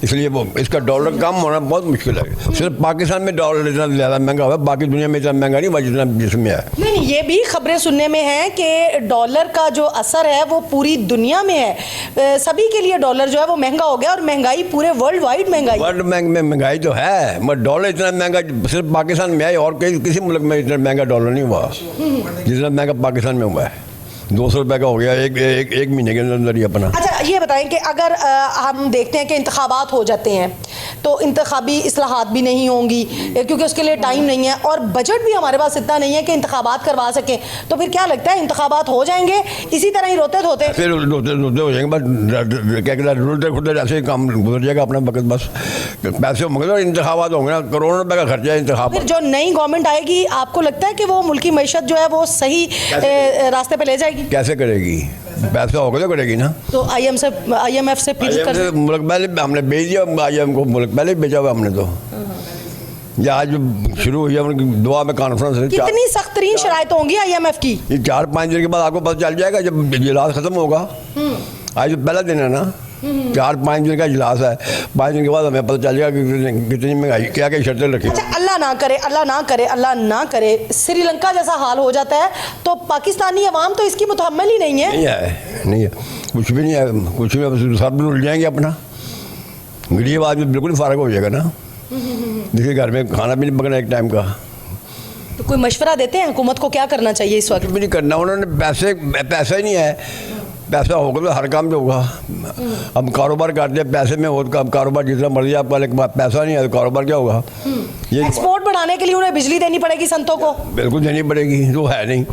C: इसलिए वो इसका डॉलर कम होना बहुत मुश्किल है। सिर्फ पाकिस्तान में डॉलर इतना ज़्यादा महंगा हुआ है, बाकी दुनिया में इतना महंगा नहीं हुआ जितना जिसमें है।
A: नहीं, ये भी खबरें सुनने में है कि डॉलर का जो असर है वो पूरी दुनिया में है, सभी के लिए डॉलर जो है वो महंगा हो गया, और महंगाई पूरे वर्ल्ड वाइड महंगाई,
C: वर्ल्ड में महंगाई तो है, मगर डॉलर इतना महंगा सिर्फ पाकिस्तान में है, और किसी मुल्क में इतना महंगा डॉलर नहीं हुआ जितना महंगा पाकिस्तान में हुआ है। 200 रुपये का हो गया एक महीने के अंदर ही अपना।
A: अच्छा, ये बताएं कि अगर हम देखते हैं कि इंतखाबात हो जाते हैं तो इंतखाबी इस्लाहात भी नहीं होंगी, क्योंकि उसके लिए टाइम नहीं है, और बजट भी हमारे पास इतना नहीं है कि इंतखाबात करवा सकें, तो फिर क्या लगता है इंतखाबात हो जाएंगे इसी तरह ही रोते धोते?
C: फिर रोते हो जाएंगे, बस क्या कहते हैं, रुलते खुलते ऐसे ही काम गुजर जाएगा अपना वक्त, बस पैसे होंगे तो इंतखाबात होंगे ना, करोड़ों रुपये का खर्चा है इंतखाब।
A: फिर जो नई गवर्नमेंट आएगी, आपको लगता है कि वो मुल्की मईशत जो है वो सही रास्ते पे ले जाएगी?
C: कैसे करेगी? पैसा होगा तो करेगी ना।
A: तो IMF से
C: मुल्क पहले हमने भेज दिया, IMF को मुल्क पहले भेजा हुआ हमने, तो या आज शुरू हुई है दुआ में कॉन्फ्रेंस।
A: कितनी सख्त तरीन शराइत होंगी IMF की?
C: ये 4-5 दिन के बाद आपको पता चल जाएगा जब इजलास खत्म होगा। आज तो पहला दिन है ना, 4-5 दिन का इजलास है, 5 दिन के बाद हमें पता चल जाएगा कि कितनी महंगाई, क्या क्या शर्तें रखी।
A: अच्छा, अल्लाह ना करे, अल्लाह ना करे, अल्लाह ना करे श्रीलंका जैसा हाल हो जाता है तो पाकिस्तानी अवाम तो इसकी मुतहम्मिल ही नहीं है।
C: नहीं है, कुछ भी नहीं है, कुछ भी, सब उड़ जाएंगे अपना, गरीब आदमी बिल्कुल फारग हो जाएगा ना, देखिए घर में खाना भी नहीं पकना एक टाइम का।
A: तो कोई मशवरा देते हैं हुकूमत को क्या करना चाहिए इस वक्त?
C: भी नहीं करना, उन्होंने पैसा ही नहीं है, पैसा होगा तो हर काम जो होगा। हम कारोबार करते हैं, पैसे में हो तो कारोबार जितना मर्जी आपका, लेकिन पैसा नहीं है तो कारोबार क्या होगा? ये
A: एक्सपोर्ट बढ़ाने के लिए उन्हें बिजली देनी पड़ेगी संतों को,
C: बिल्कुल देनी पड़ेगी, वो है नहीं,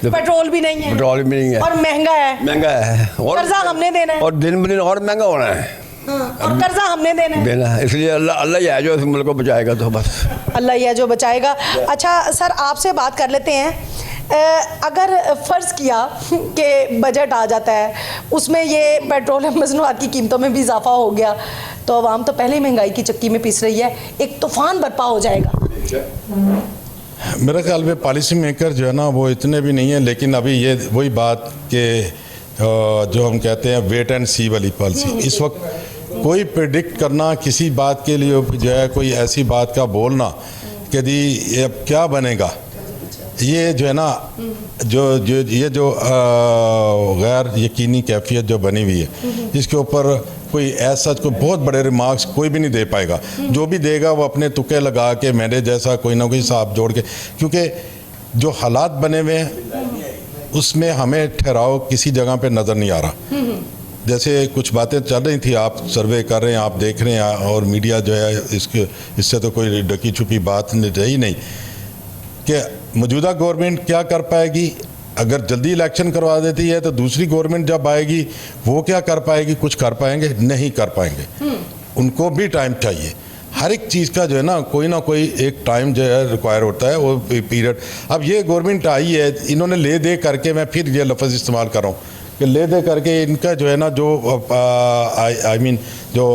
C: तो
A: पेट्रोल भी नहीं है,
C: पेट्रोल भी नहीं है,
A: और महंगा है, और कर्जा हमने देना है,
C: और दिन ब दिन और महंगा होना है,
A: और कर्जा हमने देना है।
C: इसलिए अल्लाह ही है जो इस मुल्क को बचाएगा, तो बस
A: अल्लाह ही है जो बचाएगा। अच्छा सर, आपसे बात कर लेते हैं अगर फ़र्ज़ किया कि बजट आ जाता है, उसमें ये पेट्रोल और मसनूआत की कीमतों में भी इजाफा हो गया, तो आवाम तो पहले ही महंगाई की चक्की में पिस रही है, एक तूफ़ान बर्पा हो जाएगा।
B: मेरे ख्याल में पॉलिसी मेकर जो है ना वो इतने भी नहीं है, लेकिन अभी ये वही बात कि जो हम कहते हैं वेट एंड सी वाली पॉलिसी, इस वक्त कोई प्रिडिक्ट करना किसी बात के लिए जो है, कोई ऐसी बात का बोलना कि दी अब क्या बनेगा, ये जो है ना जो गैर यकीनी कैफियत जो बनी हुई है, इसके ऊपर कोई ऐसा कोई बहुत बड़े रिमार्क्स कोई भी नहीं दे पाएगा। जो भी देगा वो अपने तुक्के लगा के मेरे जैसा कोई ना कोई हिसाब जोड़ के, क्योंकि जो हालात बने हुए हैं उसमें हमें ठहराव किसी जगह पे नज़र नहीं आ रहा। जैसे कुछ बातें चल रही थी, आप सर्वे कर रहे हैं, आप देख रहे हैं, और मीडिया जो है इससे तो कोई ढकी छुपी बात रही नहीं कि मौजूदा गवर्नमेंट क्या कर पाएगी। अगर जल्दी इलेक्शन करवा देती है तो दूसरी गवर्नमेंट जब आएगी वो क्या कर पाएगी, कुछ कर पाएंगे? नहीं कर पाएंगे। उनको भी टाइम चाहिए, हर एक चीज़ का जो है ना कोई एक टाइम जो है रिक्वायर होता है, वो पीरियड। अब ये गवर्नमेंट आई है, इन्होंने ले दे करके, मैं फिर ये लफ्ज़ इस्तेमाल कर रहा हूँ कि ले दे करके इनका जो है ना जो आई मीन जो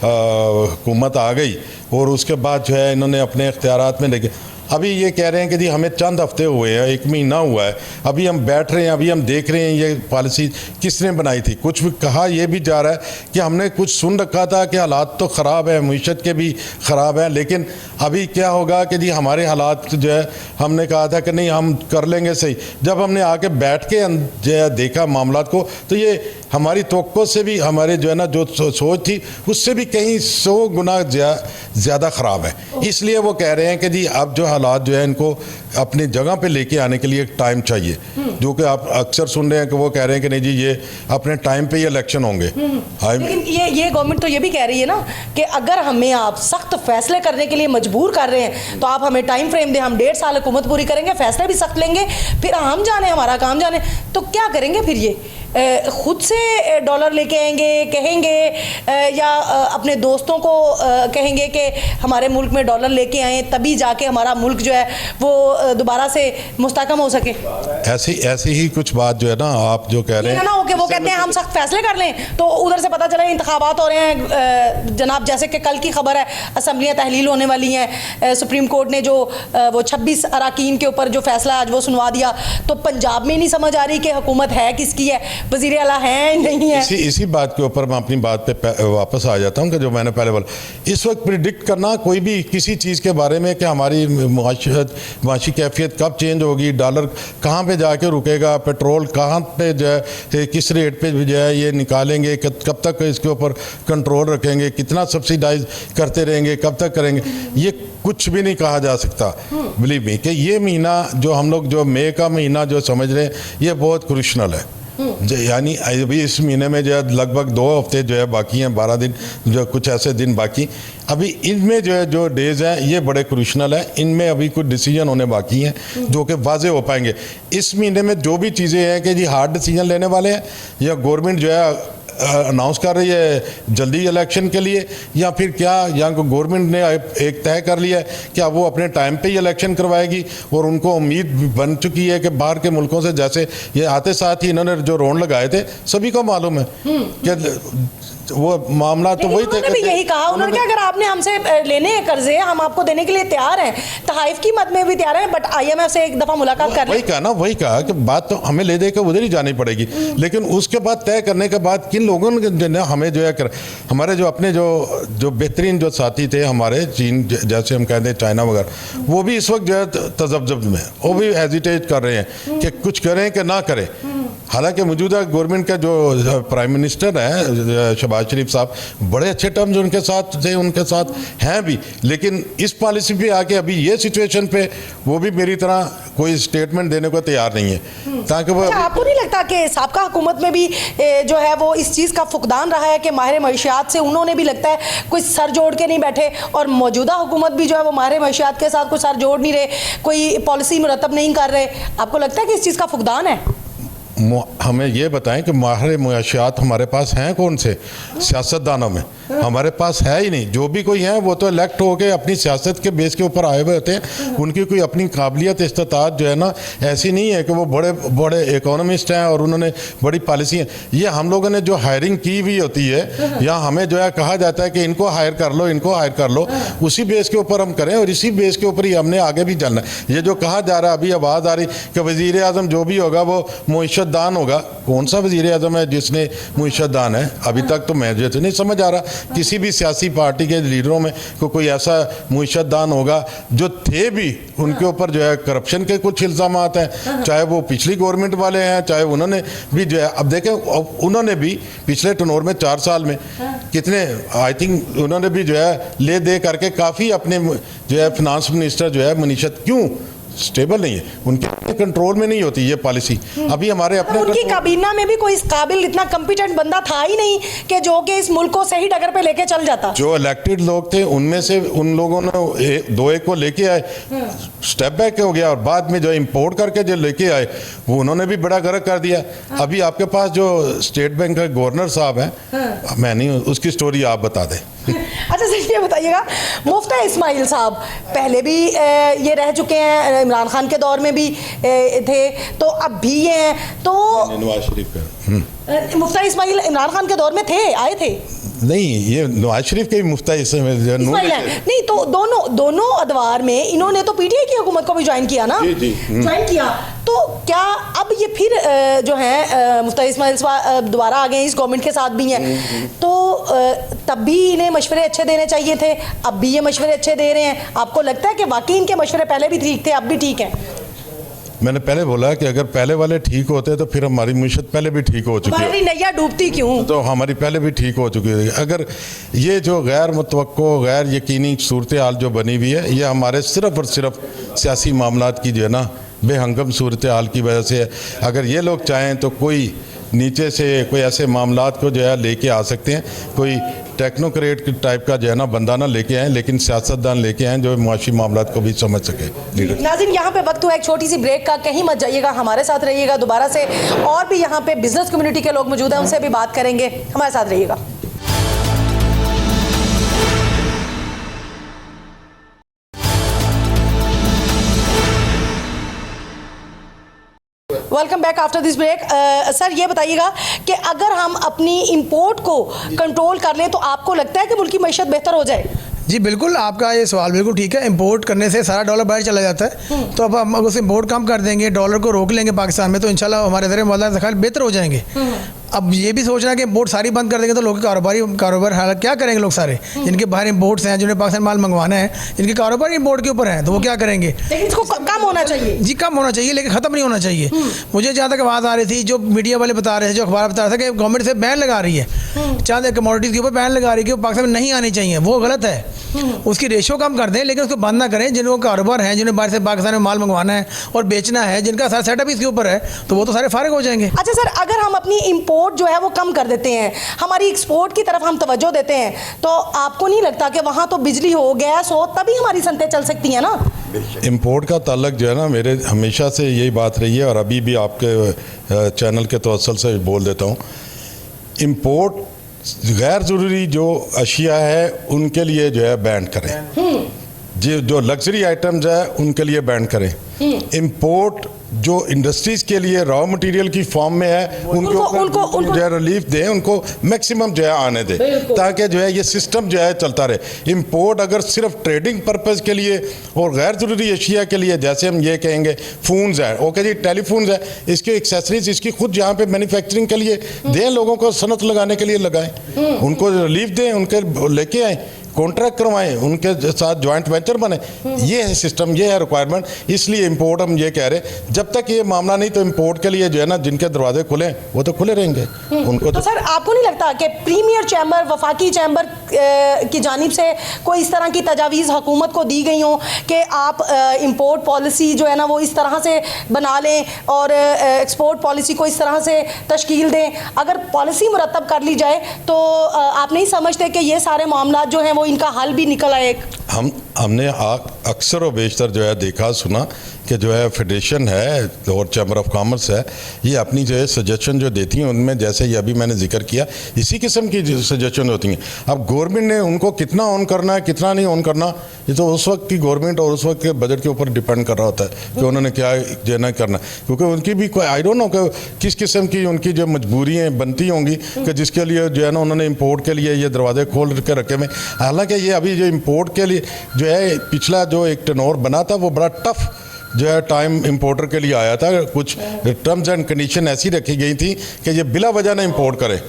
B: हुकूमत आ गई और उसके बाद जो है इन्होंने अपने इख्तियारात में लेके अभी ये कह रहे हैं कि जी हमें चंद हफ्ते हुए हैं, 1 महीना हुआ है, अभी हम बैठ रहे हैं, अभी हम देख रहे हैं ये पॉलिसी किसने बनाई थी। कुछ भी कहा यह भी जा रहा है कि हमने कुछ सुन रखा था कि हालात तो ख़राब है, मईशत के भी ख़राब है, लेकिन अभी क्या होगा कि जी हमारे हालात जो है हमने कहा था कि नहीं हम कर लेंगे सही। जब हमने आके बैठ के जो है देखा मामलात को, तो ये हमारी तवक्को से भी, हमारे जो है ना जो सोच थी उससे भी कहीं 100 गुना ज़्यादा ख़राब है। इसलिए वो कह रहे हैं कि जी अब जो हालात जो है इनको अपनी जगह पे लेके आने के लिए एक टाइम चाहिए, जो कि आप अक्सर सुन रहे हैं कि वो कह रहे हैं कि नहीं जी ये अपने टाइम पे ही इलेक्शन होंगे।
A: लेकिन ये गवर्नमेंट तो ये भी कह रही है ना कि अगर हमें आप सख्त फैसले करने के लिए मजबूर कर रहे हैं तो आप हमें टाइम फ्रेम दें, हम 1.5 साल हुकूमत पूरी करेंगे, फैसले भी सख्त लेंगे, फिर हम जाने हमारा काम जाने। तो क्या करेंगे फिर? ये खुद से डॉलर लेके आएंगे, कहेंगे, या अपने दोस्तों को कहेंगे कि हमारे मुल्क में डॉलर लेके आएँ तभी जाके हमारा मुल्क जो है वो दोबारा से मुस्तकम हो सके?
B: ऐसी ही कुछ बात जो है ना आप जो कह रहे हैं
A: ना हो कि वो कहते हैं हम सख्त फैसले कर लें, तो उधर से पता चला इंतखाबात हो रहे हैं जनाब। जैसे कि कल की खबर है, असम्बलियाँ तहलील होने वाली हैं, सुप्रीम कोर्ट ने जो वो 26 अराकीन के ऊपर जो फैसला आज वो सुनवा दिया, तो पंजाब में नहीं समझ आ रही कि हुकूमत है किसकी है, वज़ीर आला है नहीं है। इसी बात के ऊपर मैं अपनी बात पे वापस आ जाता हूँ कि जो मैंने पहले बोला, इस वक्त प्रिडिक्ट करना कोई भी किसी चीज़ के बारे में कि हमारी माशी कैफियत कब चेंज होगी, डॉलर कहाँ पे जाके रुकेगा, पेट्रोल कहाँ पे जो है किस रेट पे जो है ये निकालेंगे, कब तक इसके ऊपर कंट्रोल रखेंगे, कितना सब्सिडाइज करते रहेंगे, कब तक करेंगे, ये कुछ भी नहीं कहा जा सकता। बिलीव मी कि ये महीना जो हम लोग जो मई का महीना जो समझ रहे हैं ये बहुत क्रूशनल है। यानी अभी इस महीने में जो है लगभग 2 हफ्ते जो है बाकी हैं, 12 दिन जो कुछ ऐसे दिन बाकी, अभी इनमें जो है जो डेज़ हैं ये बड़े क्रूशनल हैं, इनमें अभी कुछ डिसीजन होने बाकी हैं जो कि वाजे हो पाएंगे। इस महीने में जो भी चीज़ें हैं कि जी हार्ड डिसीजन लेने वाले हैं, या गवर्नमेंट जो है अनाउंस कर रही है जल्दी इलेक्शन के लिए, या फिर क्या या गवर्नमेंट ने एक तय कर लिया है कि अब वो अपने टाइम पे ही इलेक्शन करवाएगी, और उनको उम्मीद बन चुकी है कि बाहर के मुल्कों से, जैसे ये आते साथ ही इन्होंने जो रोन लगाए थे सभी को मालूम है कि वो मामला तो वही उन्होंने भी यही कहा, उन्होंने क्या, अगर आपने हमसे लेने हैं कर्जे हम आपको देने के लिए तैयार हैं, तहाइफ की मद में भी तैयार हैं, बट IMF से एक दफ़ा मुलाकात कर लें। वही कहा कि बात तो हमें ले दे कर उधर ही जानी पड़ेगी, लेकिन उसके बाद तय करने के बाद किन लोगों ने हमें जो है हमारे जो अपने जो बेहतरीन जो साथी थे हमारे, चीन जैसे हम कहते हैं, चाइना वगैरह, वो भी इस वक्त जो है तजब्जब में, वो भी हेजिटेट कर रहे हैं कि कुछ करें कि ना करें। हालांकि मौजूदा गवर्नमेंट का जो प्राइम मिनिस्टर है शहबाज शरीफ साहब, बड़े अच्छे टर्म्स उनके साथ थे, उनके साथ हैं भी, लेकिन इस पॉलिसी पे आके अभी ये सिचुएशन पे वो भी मेरी तरह कोई स्टेटमेंट देने को तैयार नहीं है, ताकि वो आपको नहीं लगता कि साबका हुकूमत में भी जो है वो इस चीज़ का फुकदान रहा है कि माहिर मईशियात से उन्होंने भी लगता है कोई सर जोड़ के नहीं बैठे, और मौजूदा हुकूमत भी जो है वो माहिर मईशियात के साथ कोई सर जोड़ नहीं रहे, कोई पॉलिसी मुरतब नहीं कर रहे? आपको लगता है कि इस चीज़ का फुकदान है?
B: हमें ये बताएं कि माहिर मुआशियात हमारे पास हैं कौन से सियासतदानों में? हमारे पास है ही नहीं। जो भी कोई है वो तो इलेक्ट होके अपनी सियासत के बेस के ऊपर आए हुए होते हैं। उनकी कोई अपनी काबिलियत इस्तात जो है ना ऐसी नहीं है कि वो बड़े बड़े इकोनॉमिस्ट हैं और उन्होंने बड़ी पॉलिसी हैं। ये हम लोगों ने जो हायरिंग की हुई होती है या हमें जो है कहा जाता है कि इनको हायर कर लो, इनको हायर कर लो, उसी बेस के ऊपर हम करें और इसी बेस के ऊपर ही हमने आगे भी चलना है। ये जो कहा जा रहा है अभी आवाज़ आ रही कि वज़ीर आज़म जो भी होगा वो मुइशतदान होगा। कौन सा वज़ीर आज़म है जिसने मुइशतदान है? अभी तक तो मैं जो नहीं समझ आ रहा किसी भी सियासी पार्टी के लीडरों में कोई ऐसा मुइशतदान होगा। जो थे भी उनके ऊपर जो है करप्शन के कुछ इल्ज़ामात हैं, चाहे वो पिछली गवर्नमेंट वाले हैं, चाहे उन्होंने भी जो है, अब देखें उन्होंने भी पिछले टनोर में 4 साल में कितने आई थिंक उन्होंने भी जो है ले दे करके काफ़ी अपने जो है फिनांस मिनिस्टर जो है मनीषत क्यों स्टेबल नहीं है, उनके कंट्रोल में नहीं होती ये पॉलिसी। अभी हमारे अपने
A: उनकी काबीना में भी कोई इस काबिल इतना कॉम्पिटेंट बंदा था ही नहीं कि जो कि इस मुल्क को सही डगर पे लेके चल जाता।
B: जो इलेक्टेड लोग थे उनमें से उन लोगों ने 2-1 को लेके आए, स्टेप बैक हो गया और बाद में जो इम्पोर्ट करके जो लेके आए वो उन्होंने भी बड़ा गर्क कर दिया। अभी आपके पास जो स्टेट बैंक का गवर्नर साहब हैं, मैं नहीं, उसकी स्टोरी आप बता दें।
A: अच्छा सर ये बताइएगा, मुफ्ती इस्माइल साहब पहले भी ये रह चुके हैं, इमरान खान के दौर में भी थे, तो अब भी ये हैं, तो
B: नवाज शरीफ का
A: मुफ्ती इस्माइल इमरान खान के दौर में थे, आए थे?
B: नहीं, ये नवाज शरीफ के भी मुफ्ती
A: इस्माइल हैं। नहीं तो दोनों अदवार में इन्होंने तो पीटीआई की हुकूमत को भी ज्वाइन किया ना, ज्वाइन किया। तो क्या अब ये फिर जो है मुफ्ती इस्माइल दोबारा आ गए, इस गवर्नमेंट के साथ भी हैं, तो तब भी इन्हें मशवरे अच्छे देने चाहिए थे, अब भी ये मशवरे अच्छे दे रहे हैं? आपको लगता है कि वाकई इनके मशवरे पहले भी ठीक थे, अब भी ठीक हैं?
B: मैंने पहले बोला कि अगर पहले वाले ठीक होते तो फिर हमारी मुश्किल पहले भी ठीक हो चुकी है।
A: नैया डूबती क्यों? तो
B: हमारी पहले भी ठीक हो चुकी है। अगर ये जो गैर मुतवक्को गैर यकीनी सूरत हाल जो बनी हुई है, ये हमारे सिर्फ़ और सिर्फ सियासी मामलात की जो है ना बेहंगम सूरत हाल की वजह से है। अगर ये लोग चाहें तो कोई नीचे से कोई ऐसे मामलात को जो है लेके आ सकते हैं, कोई टेक्नोक्रेट टाइप का जो है ना बंदा ना लेके आए, लेकिन सियासतदान लेके आए जो मुआशी मामलात को भी समझ सके।
A: नाज़रीन यहाँ पे वक्त हुआ एक छोटी सी ब्रेक का, कहीं मत जाइएगा, हमारे साथ रहिएगा दोबारा से। और भी यहाँ पे बिजनेस कम्युनिटी के लोग मौजूद हैं, उनसे भी बात करेंगे, हमारे साथ रहिएगा। Welcome back after this break. Sir ये बताइएगा कि अगर हम अपनी इंपोर्ट को कंट्रोल कर लें तो आपको लगता है कि मुल्क की मईशत बेहतर हो जाए?
D: जी बिल्कुल, आपका ये सवाल बिल्कुल ठीक है। इंपोर्ट करने से सारा डॉलर बाहर चला जाता है, तो अब हम उस इंपोर्ट कम कर देंगे, डॉलर को रोक लेंगे पाकिस्तान में, तो इंशाल्लाह हमारे ज़रिए मामला ख़ाल बेहतर हो जाएंगे। अब ये भी सोचना कि इंपोर्ट सारी बंद कर देंगे तो लोग कारोबार हालात क्या करेंगे? लोग सारे जिनके बाहर इंपोर्ट्स हैं, जिन्हें पाकिस्तान माल मंगवाना है, जिनके कारोबार इंपोर्ट के ऊपर हैं, तो वो क्या करेंगे?
A: लेकिन इसको कम होना चाहिए।
D: जी कम होना चाहिए, लेकिन ख़त्म नहीं होना चाहिए। मुझे जहाँ तक आवाज़ आ रही थी, जो मीडिया वाले बता रहे थे, जो अखबार बता रहा था कि गवर्नमेंट से बैन लगा रही है, चांद कमोडिटीज़ के ऊपर बैन लगा रही है कि वो पाकिस्तान में नहीं आनी चाहिए, वो गलत है। उसकी रेशो कम कर दें, लेकिन उसको बंद ना करें। जिनको कारोबार हैं, जिन्हें बाहर से पाकिस्तान में माल मंगवाना है और बेचना है, जिनका सारा सेटअप इसके ऊपर है, तो वो तो सारे फारिग हो जाएंगे।
A: अच्छा सर, अगर हम अपनी इंपोर्ट जो है वो कम कर देते हैं, हमारी एक्सपोर्ट की तरफ हम तवज्जो देते हैं, तो आपको नहीं लगता कि वहाँ तो बिजली हो, गैस हो, तभी हमारी सनतें चल सकती हैं ना?
B: इंपोर्ट का ताल्लुक जो है ना, मेरे हमेशा से यही बात रही है और अभी भी आपके चैनल के तवस्सुल से बोल देता हूँ, इंपोर्ट गैर ज़रूरी जो अशिया है उनके लिए जो है बैन करें, जो लग्जरी आइटम्स है उनके लिए बैन करें। इंपोर्ट जो इंडस्ट्रीज़ के लिए रॉ मटेरियल की फॉर्म में है उनको जो है रिलीफ दें, उनको मैक्सिमम जो है आने दें, ताकि जो है ये सिस्टम जो है चलता रहे। इंपोर्ट अगर सिर्फ ट्रेडिंग पर्पज़ के लिए और गैर ज़रूरी अशिया के लिए, जैसे हम ये कहेंगे फ़ोन्स है, ओके जी टेलीफोन्स है, इसकी एक्सेसरीज इसकी खुद यहाँ पे मैन्युफैक्चरिंग के लिए दें, लोगों को सनत लगाने के लिए लगाएं, उनको रिलीफ दें, उनके लेके आएँ, कॉन्ट्रैक्ट करवाएं, उनके साथ जॉइंट वेंचर बने। ये है सिस्टम, ये है रिक्वायरमेंट। इसलिए इंपोर्ट हम ये कह रहे हैं, जब तक ये मामला नहीं तो इंपोर्ट के लिए जो है ना जिनके दरवाजे खुले वो तो खुले रहेंगे उनको।
A: तो सर आपको नहीं लगता कि प्रीमियर चैम्बर, वफाकी चैम्बर की जानिब से कोई इस तरह की तजावीज़ हुकूमत को दी गई हों कि आप इंपोर्ट पॉलिसी जो है ना वो इस तरह से बना लें और एक्सपोर्ट पॉलिसी को इस तरह से तश्कील दें? अगर पॉलिसी मुरतब कर ली जाए तो आप नहीं समझते कि ये सारे मामला जो हैं वो इनका हल भी निकल आए?
B: हमने अक्सर व बेशतर जो है देखा सुना कि जो है फेडरेशन है और चैम्बर ऑफ कॉमर्स है, ये अपनी जो है सजेशन जो देती हैं उनमें जैसे ये अभी मैंने जिक्र किया इसी किस्म की सजेशन होती हैं। अब गवर्नमेंट ने उनको कितना ऑन करना है कितना नहीं ऑन करना, ये तो उस वक्त की गवर्नमेंट और उस वक्त के बजट के ऊपर डिपेंड कर रहा होता है कि उन्होंने क्या जो है ना करना, क्योंकि उनकी भी कोई आई डोंट नो कि किस किस्म की उनकी जो मजबूरियाँ बनती होंगी कि जिसके लिए जो है ना उन्होंने इम्पोर्ट के लिए ये दरवाजे खोल के रखे में। हालांकि ये अभी जो इम्पोर्ट के लिए जो है पिछला जो एक टेनोर बना था वो बड़ा टफ जो है टाइम इंपोर्टर के लिए आया था। कुछ टर्म्स एंड कंडीशन ऐसी रखी गई थी कि ये बिला वजह ना इंपोर्ट करे,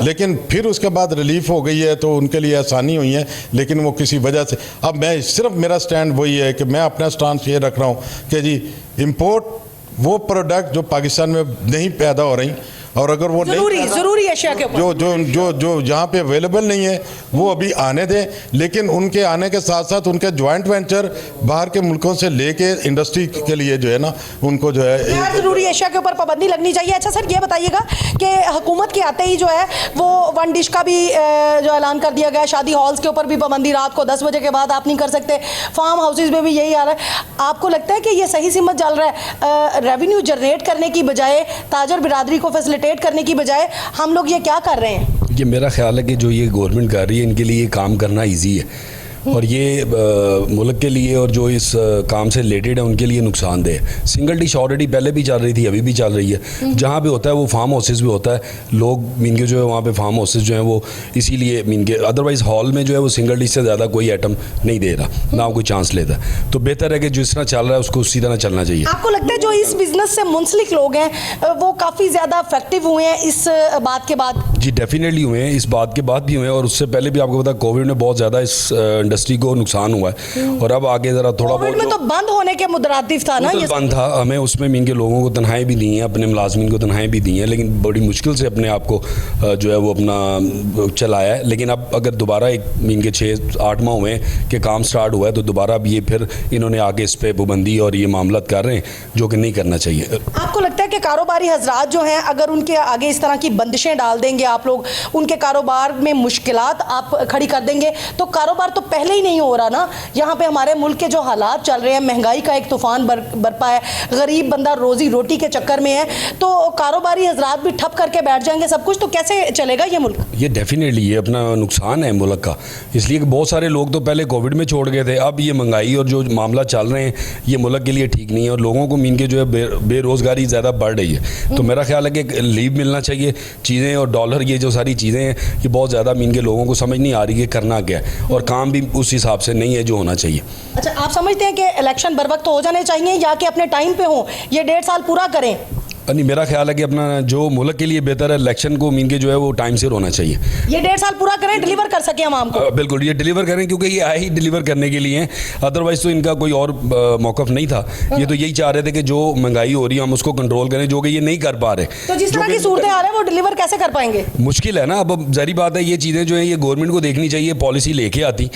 B: लेकिन फिर उसके बाद रिलीफ हो गई है तो उनके लिए आसानी हुई है, लेकिन वो किसी वजह से। अब मैं सिर्फ मेरा स्टैंड वही है कि मैं अपना स्टांस ये रख रहा हूँ कि जी इंपोर्ट वो प्रोडक्ट जो पाकिस्तान में नहीं पैदा हो रही और अगर वो
A: जरूरी एशिया के ऊपर
B: जो यहाँ पे अवेलेबल नहीं है वो अभी आने दें, लेकिन उनके आने के साथ साथ उनके जॉइंट वेंचर बाहर के मुल्कों से लेके इंडस्ट्री के लिए जो है ना उनको जो है
A: जरूरी एशिया के ऊपर पाबंदी लगनी चाहिए। अच्छा सर, ये बताइएगा कि हुकूमत के आते ही जो है वो वन डिश का भी जो ऐलान कर दिया गया, शादी हॉल्स के ऊपर भी पाबंदी, रात को 10 बजे के बाद आप नहीं कर सकते, फार्म हाउसेज में भी यही आ रहा है। आपको लगता है कि ये सही सिमत चल रहा है? रेवेन्यू जनरेट करने की बजाय, ताजर बिरादरी को फैसिलिटेट करने की बजाय हम लोग ये क्या कर रहे हैं?
E: ये मेरा ख्याल है कि जो ये गवर्नमेंट कर रही है इनके लिए काम करना इजी है और ये मुल्क के लिए और जो इस काम से रिलेटेड है उनके लिए नुकसानदेह है। सिंगल डिश ऑलरेडी पहले भी चल रही थी, अभी भी चल रही है। जहाँ पे होता है वो फार्म हाउसेज भी होता है, लोग मीन के जो है वहाँ पे फार्म हाउसेज जो हैं वो इसीलिए मीन के, अदरवाइज़ हॉल में जो है वो सिंगल डिश से ज़्यादा कोई आइटम नहीं दे रहा, ना कोई चांस लेता है। तो बेहतर है कि जिस तरह चल रहा है उसको उसी तरह चलना चाहिए।
A: आपको लगता है जो इस बिजनेस से मुंसलिक लोग हैं वो काफ़ी ज़्यादा इफेक्टिव हुए हैं इस बात के बाद?
E: जी डेफिनेटली हुए हैं, इस बात के बाद भी हुए हैं और उससे पहले भी आपको पता कोविड में बहुत ज़्यादा इस इंडस्ट्री को नुकसान हुआ है और अब आगे ज़रा थोड़ा बहुत
A: में तो बंद होने के मुतरादिफ था ना, ये
E: बंद था। हमें उसमें मीन के लोगों को तनख्वाहें भी दी हैं, अपने मुलाजमीन को तनख्वाहें भी दी हैं, लेकिन बड़ी मुश्किल से अपने आप को जो है वो अपना चलाया है। लेकिन अब अगर दोबारा एक मीन के 6-8 माह हुए कि काम स्टार्ट हुआ है तो दोबारा अब ये फिर इन्होंने आगे इस पर पाबंदी और ये मामला कर रहे हैं जो कि नहीं करना चाहिए।
A: आपको लगता है कि कारोबारी हजरात जो हैं अगर उनके आगे इस तरह की बंदिशें डाल देंगे आप लोग, उनके कारोबार में मुश्किलात आप खड़ी कर देंगे, तो कारोबार तो पहले ही नहीं हो रहा ना। यहाँ पे हमारे मुल्क के जो हालात चल रहे हैं, महंगाई का एक तूफान बरपा है, गरीब बंदा रोजी रोटी के चक्कर में है, तो कारोबारी हजरात भी ठप करके बैठ जाएंगे सब कुछ, तो कैसे चलेगा ये मुल्क?
E: ये डेफिनेटली ये अपना नुकसान है मुल्क का, इसलिए कि बहुत सारे लोग तो पहले कोविड में छोड़ गए थे। अब ये महंगाई और जो मामला चल रहे हैं ये मुल्क के लिए ठीक नहीं है और लोगों को मीन के जो है बेरोज़गारी ज़्यादा बढ़ रही है। तो मेरा ख्याल है कि लीव मिलना चाहिए चीज़ें और डॉलर, ये जो सारी चीज़ें हैं ये बहुत ज़्यादा मीन के लोगों को समझ नहीं आ रही है करना क्या है और काम भी उस हिसाब से नहीं है जो होना चाहिए।
A: अच्छा, आप समझते हैं कि इलेक्शन बर वक्त हो जाने चाहिए या कि अपने टाइम पे हो, ये 1.5 साल पूरा करें?
E: नहीं, मेरा ख्याल है कि अपना जो मुल्क के लिए बेहतर है इलेक्शन को मीन के जो है वो टाइम से होना चाहिए।
A: ये 1.5 साल पूरा करें, डिलीवर कर सकें हम आपको?
E: बिल्कुल, ये डिलीवर करें क्योंकि ये आए ही डिलीवर करने के लिए हैं, अदरवाइज तो इनका कोई और मौकफ नहीं था। ये तो यही चाह रहे थे कि जो महंगाई हो रही है हम उसको कंट्रोल करें, जो कि ये नहीं कर पा रहे।
A: तो जिस तरह की सूरत हाल है वो डिलीवर कैसे कर पाएंगे?
E: मुश्किल है ना। अब जारी बात है ये चीज़ें जो है ये गवर्नमेंट को देखनी चाहिए, पॉलिसी लेके आती।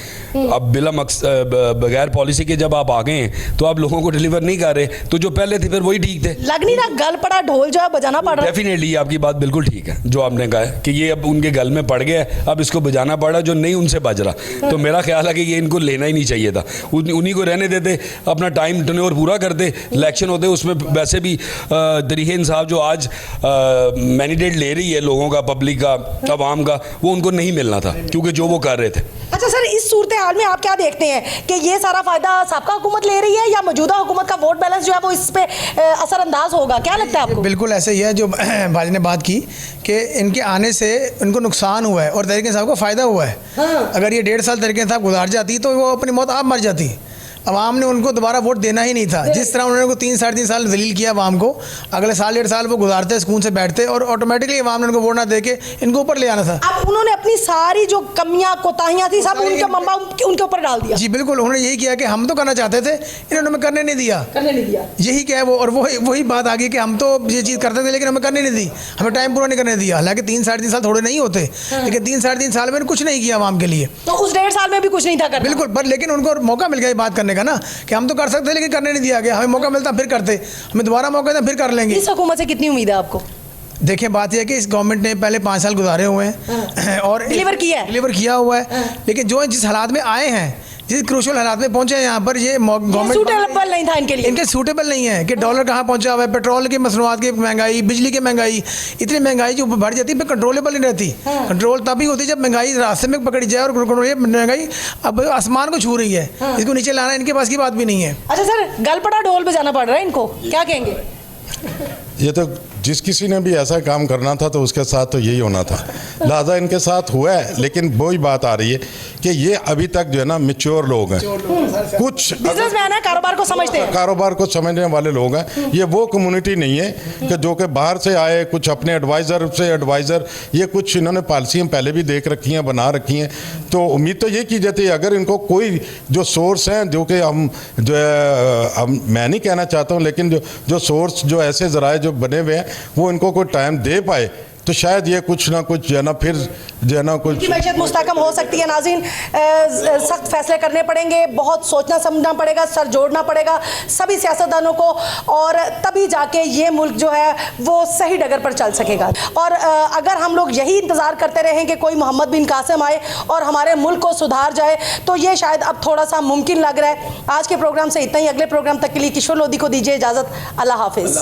E: अब बिला बगैर पॉलिसी के जब आप आ गए हैं तो आप लोगों को डिलीवर नहीं कर रहे, तो जो पहले थे फिर वही ठीक थे।
A: लग नहीं रहा गल पड़ा ढोल जो है बजाना पड़ रहा है?
E: डेफिनेटली आपकी बात बिल्कुल ठीक है जो आपने कहा है कि ये अब उनके गल में पड़ गया है, अब इसको बजाना पड़ा जो नहीं उनसे बज रहा। तो मेरा ख्याल है कि ये इनको लेना ही नहीं चाहिए था, उन्हीं को रहने देते, अपना टाइम टर्नओवर पूरा करते, इलेक्शन होते उसमें वैसे भी तरीके इंसाफ जो आज मैंडेट ले रही है लोगों का, पब्लिक का, अवाम का, वो उनको नहीं मिलना था क्योंकि जो वो कर रहे थे।
A: अच्छा सर, इस सूरत हाल में आप क्या देखते हैं कि ये सारा फायदा साबका हुकूमत ले रही है या मौजूदा हुकूमत का वोट बैलेंस जो है वो इस पे असरअंदाज होगा? क्या लगता है आपको?
D: बिल्कुल ऐसे ही है जो भाजी ने बात की कि इनके आने से इनको नुकसान हुआ है और तहरीक इंसाफ को फ़ायदा हुआ है। हाँ। अगर ये 1.5 साल तहरीक इंसाफ गुजार जाती तो वो अपनी मौत आप मर जाती। अवाम ने उनको दोबारा वोट देना ही नहीं था। जिस तरह उन्होंने 3-3.5 साल दलील किया अवाम को, अगले साल 1.5 साल वो गुजारते सुकून से बैठते और ऑटोमेटिकली अवाम ने उनको वोट ना दे के इनको ऊपर ले आना था।
A: अब उन्होंने अपनी सारी जो कमियां कोताहियां थी सब उनके मम्मा उनके ऊपर डाल दिया।
D: जी बिल्कुल, उन्होंने यही किया कि हम तो करना चाहते थे, इन्होंने हमें करने नहीं दिया। यही क्या है वो, और वही बात आ गई कि हम तो ये चीज़ करते थे लेकिन हमें करने नहीं दी, हमें टाइम पूरा नहीं करने दिया। हालांकि 3-3.5 साल थोड़े नहीं होते, लेकिन 3-3.5 साल में कुछ नहीं किया अवाम के लिए।
A: तो उस 1.5 साल में भी कुछ नहीं था करना।
D: बिल्कुल, पर लेकिन उनको मौका मिल गया बात करने का ना, कि हम कर सकते लेकिन करने नहीं दिया गया। हमें मौका मिलता फिर करते, हमें दोबारा मौका देता फिर कर लेंगे।
A: इस हुकूमत से कितनी उम्मीद है आपको?
D: देखिए बात यह है कि इस गवर्नमेंट ने पहले 5 साल गुजारे हुए हैं और
A: डिलीवर किया
D: हुआ है, लेकिन जो जिस हालात में आए हैं जिस क्रूशल हालात में पहुंचे हैं यहाँ पर, ये गवर्नमेंट
A: सूटेबल नहीं था इनके लिए।
D: इनके सूटेबल नहीं है कि डॉलर कहाँ पहुंचा हुआ है, पेट्रोल की मसनूआत की महंगाई, बिजली की महंगाई, इतनी महंगाई जो बढ़ जाती है, कंट्रोलेबल नहीं रहती। कंट्रोल तभी होती है जब महंगाई रास्ते में पकड़ी जाए, और ये महंगाई अब आसमान को छू रही है, इसको नीचे लाना इनके पास की बात भी नहीं है।
A: अच्छा सर, गलपड़ा ढोल बजाना पड़ रहा है इनको, क्या कहेंगे?
B: ये तो जिस किसी ने भी ऐसा काम करना था तो उसके साथ तो यही होना था, लिहाजा इनके साथ हुआ है। लेकिन वही बात आ रही है कि ये अभी तक जो है ना मैच्योर लोग हैं, कुछ
A: बिजनेसमैन है, कारोबार को समझते हैं,
B: कारोबार को समझने वाले लोग हैं। ये वो कम्युनिटी नहीं है कि जो कि बाहर से आए, कुछ अपने एडवाइज़र से एडवाइज़र, ये कुछ इन्होंने पॉलिसियाँ पहले भी देख रखी हैं, बना रखी हैं। तो उम्मीद तो ये की जाती है अगर इनको कोई जो सोर्स हैं, जो कि हम जो है मैं नहीं कहना चाहता हूँ, लेकिन जो सोर्स जो ऐसे ज़राए जो बने हुए हैं वो इनको कोई टाइम दे पाए तो शायद ये कुछ ना कुछ जो है ना फिर जो है ना कुछ
A: की मैशत मुस्तहकम हो सकती है। नाज़रीन, सख्त फैसले करने पड़ेंगे, बहुत सोचना समझना पड़ेगा, सर जोड़ना पड़ेगा सभी सियासतदानों को, और तभी जाके ये मुल्क जो है वो सही डगर पर चल सकेगा। और अगर हम लोग यही इंतज़ार करते रहें कि कोई मोहम्मद बिन कासिम आए और हमारे मुल्क को सुधार जाए, तो ये शायद अब थोड़ा सा मुमकिन लग रहा है। आज के प्रोग्राम से इतना ही। अगले प्रोग्राम तक के लिए किशोर लोधी को दीजिए इजाज़त। अल्लाह हाफिज़।